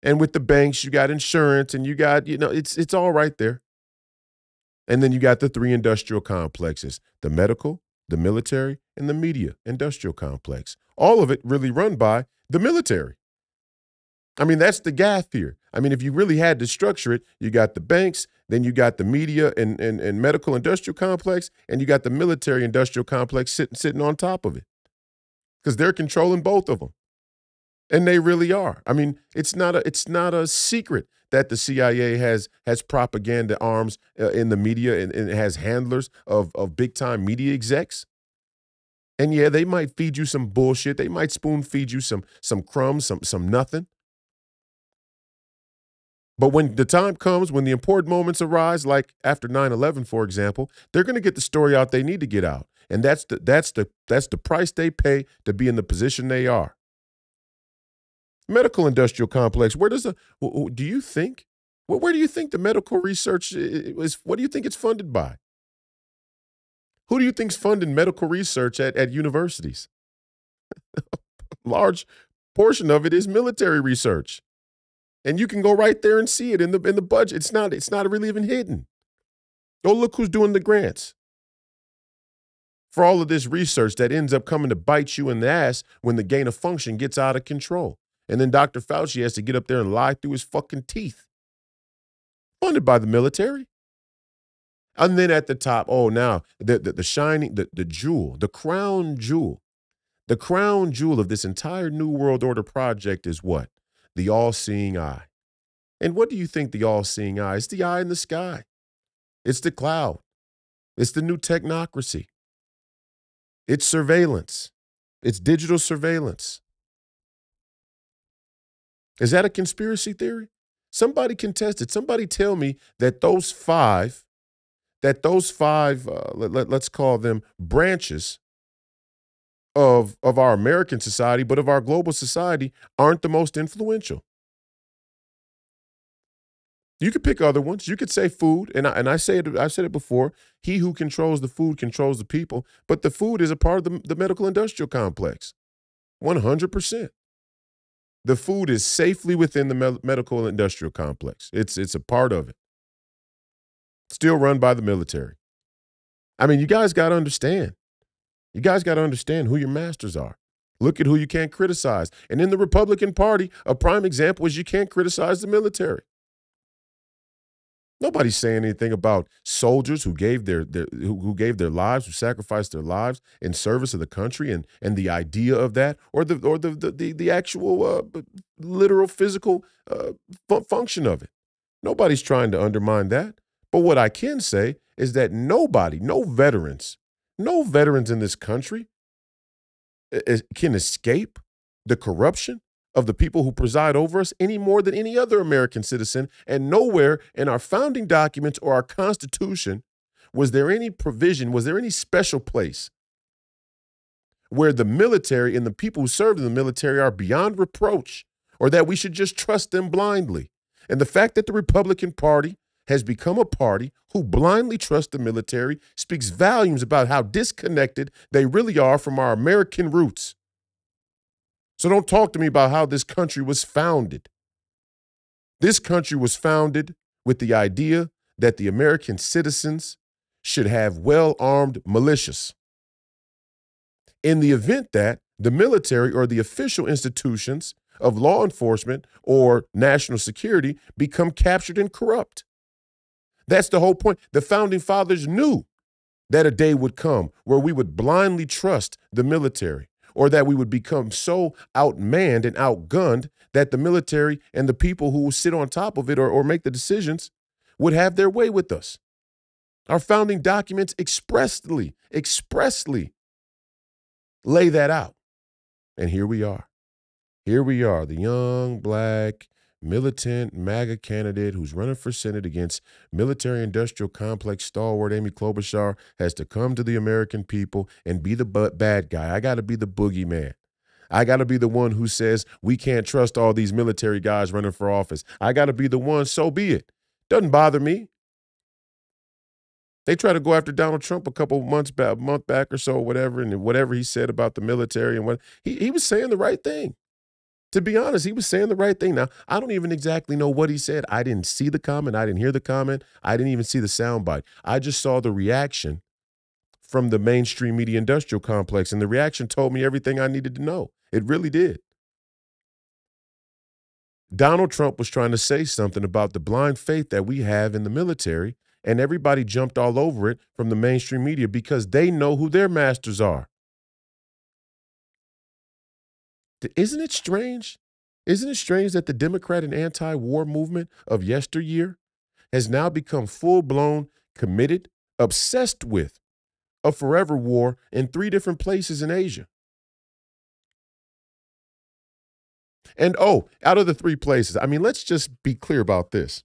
And with the banks, you got insurance, and you got, it's all right there. And then you got the three industrial complexes: the medical, the military, and the media industrial complex. All of it really run by the military. I mean, that's the gaff here. I mean, if you really had to structure it, you got the banks, then you got the media and medical industrial complex, and you got the military industrial complex sitting on top of it, because they're controlling both of them. And they really are. I mean, it's not a secret that the CIA has propaganda arms in the media and it has handlers of big-time media execs. And yeah, they might feed you some bullshit. They might spoon feed you some crumbs, some nothing. But when the time comes, when the important moments arise, like after 9/11, for example, they're going to get the story out they need to get out. And that's the price they pay to be in the position they are. Medical industrial complex. Where do you think the medical research is? What do you think it's funded by? Who do you think's funding medical research at universities? Large portion of it is military research. And you can go right there and see it in the budget. It's not really even hidden. Go look who's doing the grants for all of this research that ends up coming to bite you in the ass when the gain of function gets out of control. And then Dr. Fauci has to get up there and lie through his fucking teeth. Funded by the military. And then at the top, now the shining, the jewel, the crown jewel. The crown jewel of this entire New World Order project is what? The all-seeing eye. And what do you think the all-seeing eye is? The eye in the sky. It's the cloud. It's the new technocracy. It's surveillance. It's digital surveillance. Is that a conspiracy theory? Somebody contest it. Somebody tell me that those five, let's call them branches of our American society, but of our global society, aren't the most influential. You could pick other ones. You could say food, and I've said it before. He who controls the food controls the people. But the food is a part of the medical industrial complex, 100%. The food is safely within the medical industrial complex. It's a part of it. Still run by the military. I mean, you guys got to understand. You guys got to understand who your masters are. Look at who you can't criticize. And in the Republican Party, a prime example is you can't criticize the military. Nobody's saying anything about soldiers who gave their lives, who sacrificed their lives in service of the country, and the idea of that, or the actual literal physical function of it. Nobody's trying to undermine that. But what I can say is that no veterans in this country can escape the corruption of the people who preside over us any more than any other American citizen. And nowhere in our founding documents or our Constitution was there any provision, was there any special place where the military and the people who served in the military are beyond reproach, or that we should just trust them blindly. And the fact that the Republican Party has become a party who blindly trusts the military speaks volumes about how disconnected they really are from our American roots. So don't talk to me about how this country was founded. This country was founded with the idea that the American citizens should have well-armed militias. In the event that the military or the official institutions of law enforcement or national security become captured and corrupt. That's the whole point. The founding fathers knew that a day would come where we would blindly trust the military, or that we would become so outmanned and outgunned that the military and the people who sit on top of it or make the decisions would have their way with us. Our founding documents expressly lay that out. And here we are. Here we are, the young, black, militant MAGA candidate who's running for Senate against military-industrial complex stalwart Amy Klobuchar has to come to the American people and be the bad guy. I got to be the boogeyman. I got to be the one who says we can't trust all these military guys running for office. I got to be the one, so be it. Doesn't bother me. They tried to go after Donald Trump a month back or so, whatever, and whatever he said about the military and what he was saying the right thing. To be honest, he was saying the right thing. Now, I don't even exactly know what he said. I didn't see the comment. I didn't hear the comment. I didn't even see the soundbite. I just saw the reaction from the mainstream media industrial complex, and the reaction told me everything I needed to know. It really did. Donald Trump was trying to say something about the blind faith that we have in the military, and everybody jumped all over it from the mainstream media because they know who their masters are. Isn't it strange? Isn't it strange that the Democrat and anti-war movement of yesteryear has now become full-blown, committed, obsessed with a forever war in 3 different places in Asia? And, out of the 3 places, I mean, let's just be clear about this.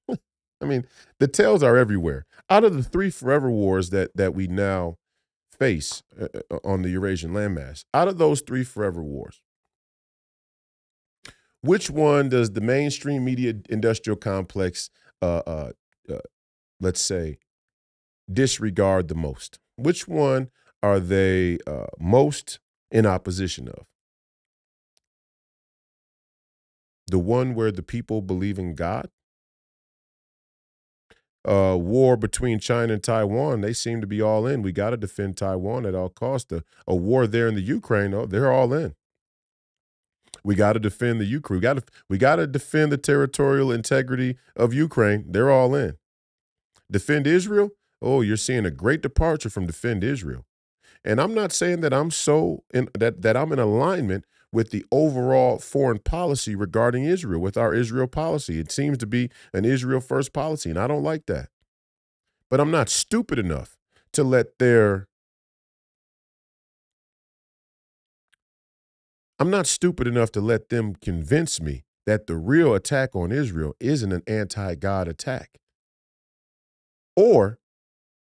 I mean, the tales are everywhere. Out of the 3 forever wars that we now face on the Eurasian landmass, out of those 3 forever wars, which one does the mainstream media industrial complex, let's say, disregard the most? Which one are they most in opposition of? The one where the people believe in God? War between China and Taiwan, they seem to be all in. We got to defend Taiwan at all costs. A war there in the Ukraine, they're all in. We got to defend the Ukraine. We got to defend the territorial integrity of Ukraine. They're all in. Defend Israel? Oh, you're seeing a great departure from defend Israel. And I'm not saying that that I'm in alignment with the overall foreign policy regarding Israel, with our Israel policy. It seems to be an Israel first policy, and I don't like that. But I'm not stupid enough to let them convince me that the real attack on Israel isn't an anti-God attack. Or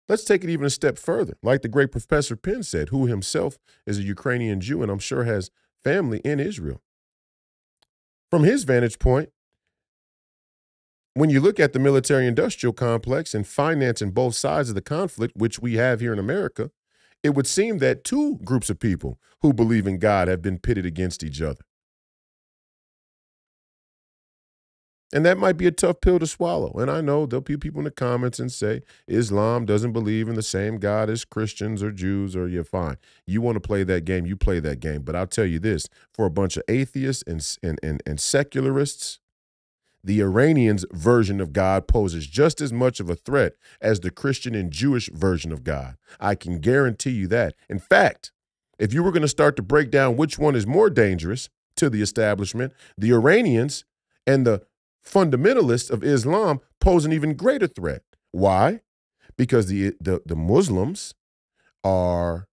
let's take it even a step further. Like the great Professor Penn said, who himself is a Ukrainian Jew and I'm sure has family in Israel. From his vantage point, when you look at the military-industrial complex and financing both sides of the conflict, which we have here in America, it would seem that 2 groups of people who believe in God have been pitted against each other. And that might be a tough pill to swallow. And I know there'll be people in the comments and say Islam doesn't believe in the same God as Christians or Jews, or you're fine. You want to play that game, you play that game. But I'll tell you this, for a bunch of atheists and secularists, the Iranians' version of God poses just as much of a threat as the Christian and Jewish version of God. I can guarantee you that. In fact, if you were going to start to break down which one is more dangerous to the establishment, the Iranians and the fundamentalists of Islam pose an even greater threat. Why? Because the Muslims are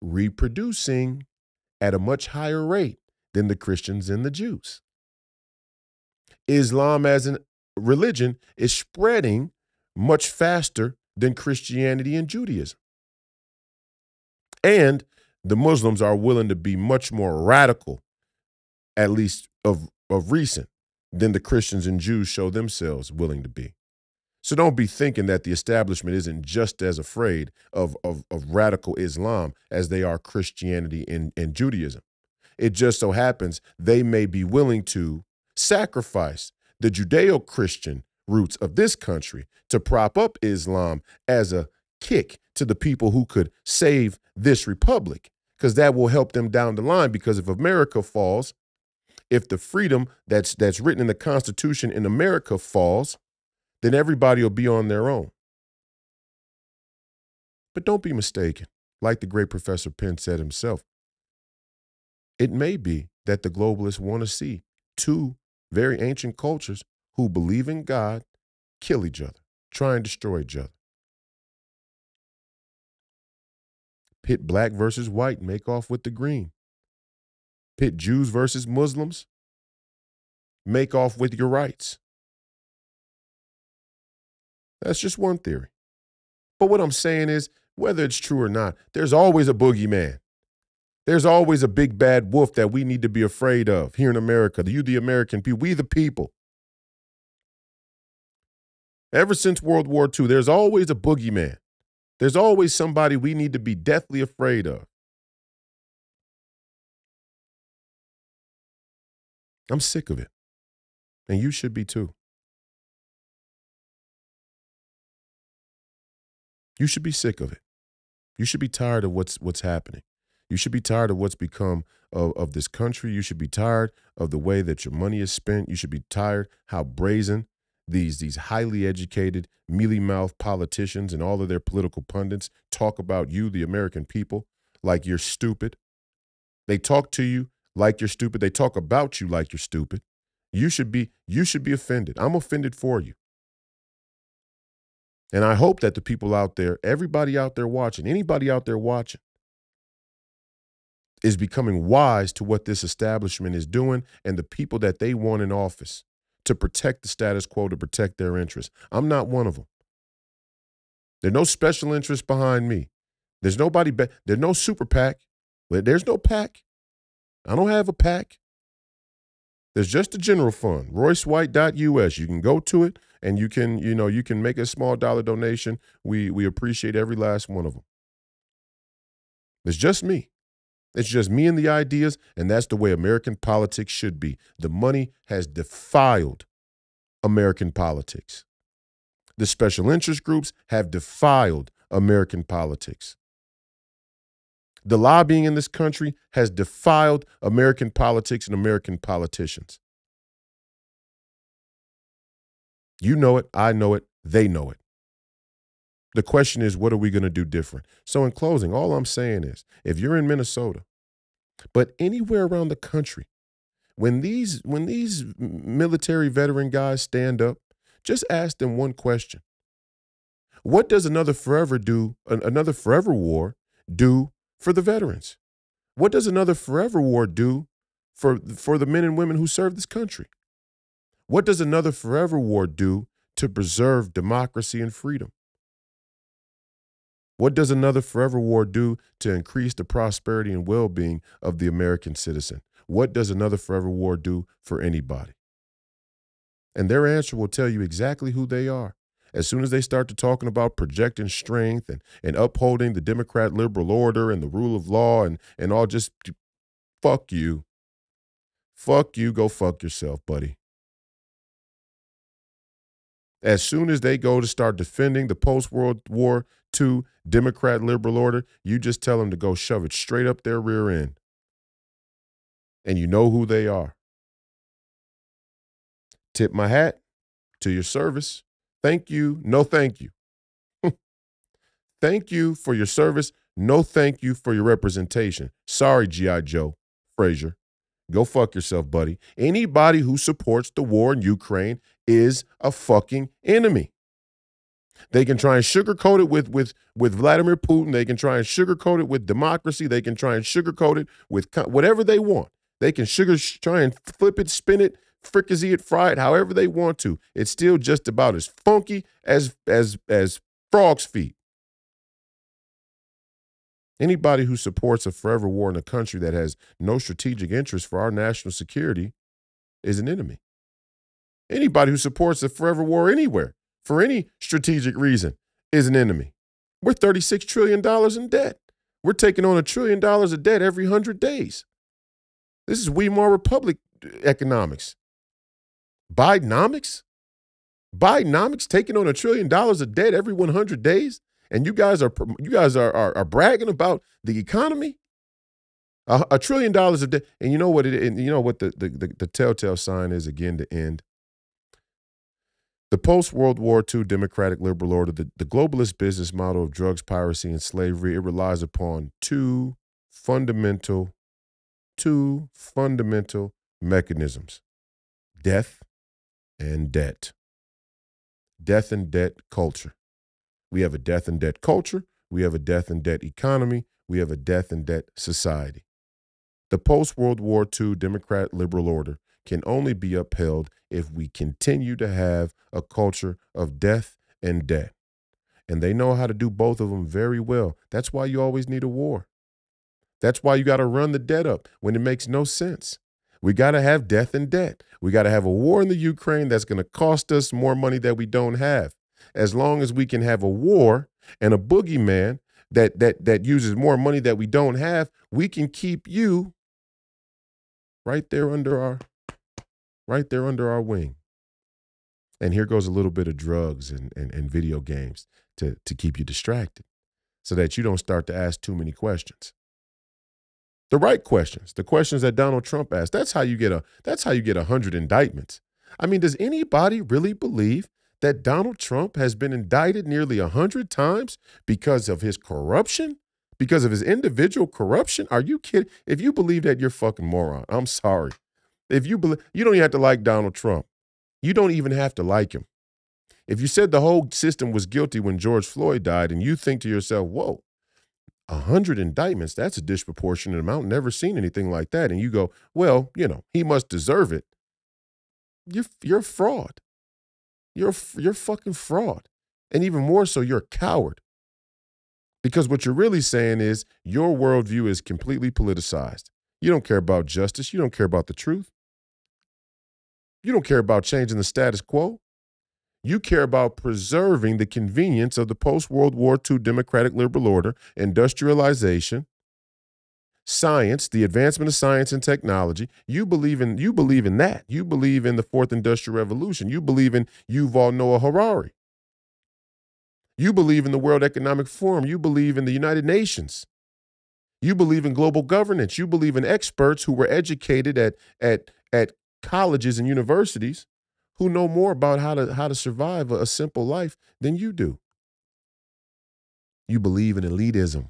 reproducing at a much higher rate than the Christians and the Jews. Islam as a religion is spreading much faster than Christianity and Judaism. And the Muslims are willing to be much more radical, at least of recent, than the Christians and Jews show themselves willing to be. So don't be thinking that the establishment isn't just as afraid of radical Islam as they are Christianity and Judaism. It just so happens they may be willing to sacrifice the Judeo-Christian roots of this country to prop up Islam as a kick to the people who could save this republic, because that will help them down the line. Because if America falls, if the freedom that's written in the Constitution in America falls, then everybody will be on their own. But don't be mistaken. Like the great Professor Penn said himself, It may be that the globalists want to see two very ancient cultures who believe in God kill each other, try and destroy each other. Pit black versus white, make off with the green. Pit Jews versus Muslims, make off with your rights. That's just one theory. But what I'm saying is, whether it's true or not, there's always a boogeyman. There's always a big bad wolf that we need to be afraid of here in America. You, the American people, we the people. Ever since World War II, there's always a boogeyman. There's always somebody we need to be deathly afraid of. I'm sick of it. And you should be too. You should be sick of it. You should be tired of what's happening. You should be tired of what's become of this country. You should be tired of the way that your money is spent. You should be tired how brazen these highly educated, mealy-mouthed politicians and all of their political pundits talk about you, the American people, like you're stupid. They talk to you like you're stupid. They talk about you like you're stupid. You should be offended. I'm offended for you. And I hope that the people out there, everybody out there watching, anybody out there watching, is becoming wise to what this establishment is doing and the people that they want in office to protect the status quo, to protect their interests. I'm not one of them. There's no special interest behind me. There's nobody, there's no super PAC. There's no PAC. I don't have a PAC. There's just a general fund, roycewhite.us. You can go to it and you can make a small dollar donation. We appreciate every last one of them. It's just me. It's just me and the ideas, and that's the way American politics should be. The money has defiled American politics. The special interest groups have defiled American politics. The lobbying in this country has defiled American politics and American politicians. You know it, I know it, they know it. The question is, what are we going to do different? So in closing, all I'm saying is, if you're in Minnesota, but anywhere around the country, when these military veteran guys stand up, just ask them one question. What does another forever war do for the veterans? What does another forever war do for the men and women who serve this country? What does another forever war do to preserve democracy and freedom? What does another forever war do to increase the prosperity and well-being of the American citizen? What does another forever war do for anybody? And their answer will tell you exactly who they are. As soon as they start to talking about projecting strength and upholding the Democrat liberal order and the rule of law and all, just fuck you. Fuck you, go fuck yourself, buddy. As soon as they go to start defending the post-World War II Democrat liberal order, you just tell them to go shove it straight up their rear end. And you know who they are. Tip my hat to your service. Thank you. No, thank you. Thank you for your service. No, thank you for your representation. Sorry, G.I. Joe, Fraser. Go fuck yourself, buddy. Anybody who supports the war in Ukraine is a fucking enemy. They can try and sugarcoat it with Vladimir Putin. They can try and sugarcoat it with democracy. They can try and sugarcoat it with whatever they want. They can try and flip it, spin it, fricassee it, fry it, however they want to. It's still just about as funky as frog's feet. Anybody who supports a forever war in a country that has no strategic interest for our national security is an enemy. Anybody who supports a forever war anywhere for any strategic reason is an enemy. We're $36 trillion in debt. We're taking on $1 trillion of debt every 100 days. This is Weimar Republic economics. Bidenomics? Bidenomics taking on $1 trillion of debt every 100 days? And you guys are bragging about the economy? $1 trillion of debt. And you know what the telltale sign is, again, to end. The post-World War II Democratic Liberal Order, the globalist business model of drugs, piracy, and slavery, it relies upon two fundamental two fundamental mechanisms: death and debt. Death and debt culture. We have a death and debt culture. We have a death and debt economy. We have a death and debt society. The post-World War II Democrat liberal order can only be upheld if we continue to have a culture of death and debt. And they know how to do both of them very well. That's why you always need a war. That's why you got to run the debt up when it makes no sense. We got to have death and debt. We got to have a war in the Ukraine that's going to cost us more money that we don't have. As long as we can have a war and a boogeyman that uses more money that we don't have, we can keep you right there under our wing. And here goes a little bit of drugs and video games to keep you distracted so that you don't start to ask too many questions. The right questions, the questions that Donald Trump asked. That's how you get 100 indictments. I mean, does anybody really believe that Donald Trump has been indicted nearly 100 times because of his corruption? Because of his individual corruption? Are you kidding? If you believe that, you're a fucking moron. I'm sorry. If you believe, you don't even have to like Donald Trump. You don't even have to like him. If you said the whole system was guilty when George Floyd died and you think to yourself, whoa, 100 indictments, that's a disproportionate amount. Never seen anything like that. And you go, well, he must deserve it. You're a fraud. You're a fucking fraud. And even more so, you're a coward. Because what you're really saying is your worldview is completely politicized. You don't care about justice. You don't care about the truth. You don't care about changing the status quo. You care about preserving the convenience of the post-World War II democratic liberal order, industrialization, science, the advancement of science and technology. You believe in that. You believe in the fourth industrial revolution. You believe in Yuval Noah Harari. You believe in the World Economic Forum. You believe in the United Nations. You believe in global governance. You believe in experts who were educated at colleges and universities who know more about how to survive a simple life than you do. You believe in elitism.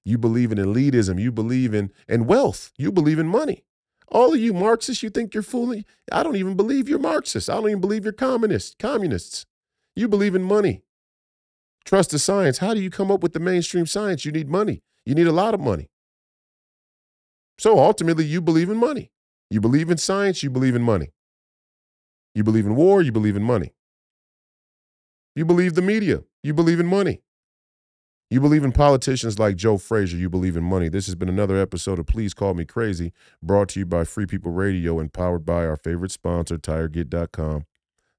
You believe in elitism. You believe in wealth. You believe in money. All of you Marxists, you think you're fooling. I don't even believe you're Marxists. I don't even believe you're communists. You believe in money. Trust the science. How do you come up with the mainstream science? You need money. You need a lot of money. So ultimately, you believe in money. You believe in science. You believe in money. You believe in war, you believe in money. You believe the media, you believe in money. You believe in politicians like Joe Fraser, you believe in money. This has been another episode of Please Call Me Crazy, brought to you by Free People Radio and powered by our favorite sponsor, TireGet.com.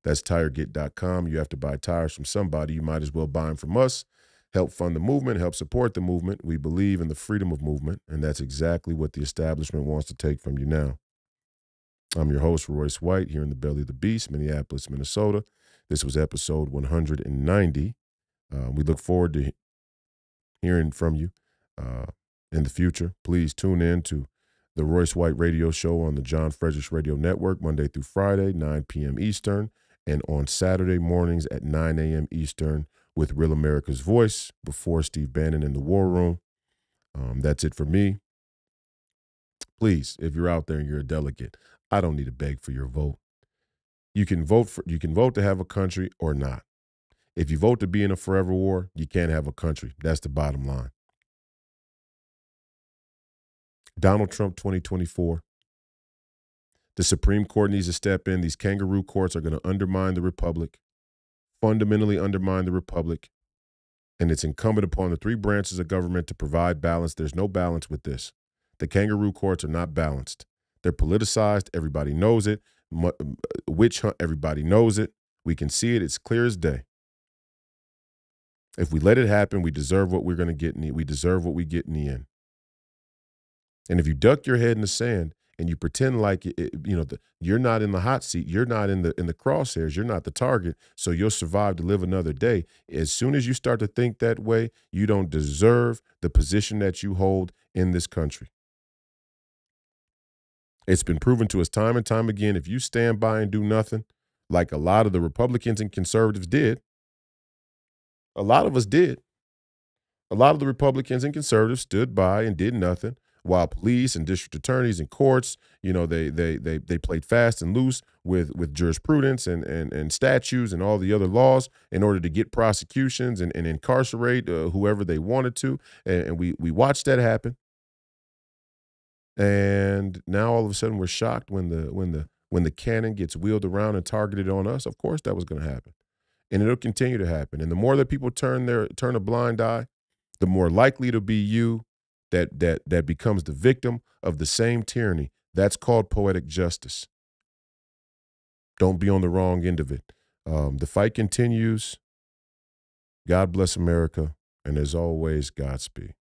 That's TireGet.com. You have to buy tires from somebody. You might as well buy them from us. Help fund the movement, help support the movement. We believe in the freedom of movement, and that's exactly what the establishment wants to take from you now. I'm your host, Royce White, here in the belly of the beast, Minneapolis, Minnesota. This was episode 190. We look forward to hearing from you in the future. Please tune in to the Royce White Radio Show on the John Fredericks Radio Network, Monday through Friday, 9 p.m. Eastern, and on Saturday mornings at 9 a.m. Eastern with Real America's Voice before Steve Bannon in the War Room. That's it for me. Please, if you're out there and you're a delegate, I don't need to beg for your vote. You can vote to have a country or not. If you vote to be in a forever war, you can't have a country. That's the bottom line. Donald Trump 2024. The Supreme Court needs to step in. These kangaroo courts are going to undermine the republic, fundamentally undermine the republic. And it's incumbent upon the three branches of government to provide balance. There's no balance with this. The kangaroo courts are not balanced. They're politicized. Everybody knows it. Witch hunt. Everybody knows it. We can see it. It's clear as day. If we let it happen, we deserve what we're going to get. We deserve what we get in the end. And if you duck your head in the sand and you pretend like you're not in the hot seat, you're not in the crosshairs, you're not the target, so you'll survive to live another day. As soon as you start to think that way, you don't deserve the position that you hold in this country. It's been proven to us time and time again, if you stand by and do nothing, like a lot of the Republicans and conservatives did, a lot of us did. A lot of the Republicans and conservatives stood by and did nothing while police and district attorneys and courts, they played fast and loose with jurisprudence and statutes and all the other laws in order to get prosecutions and incarcerate whoever they wanted to. And we watched that happen. And now all of a sudden we're shocked when the cannon gets wheeled around and targeted on us. Of course that was going to happen. And it'll continue to happen. And the more that people turn a blind eye, the more likely to be you that becomes the victim of the same tyranny. That's called poetic justice. Don't be on the wrong end of it. The fight continues. God bless America. And as always, Godspeed.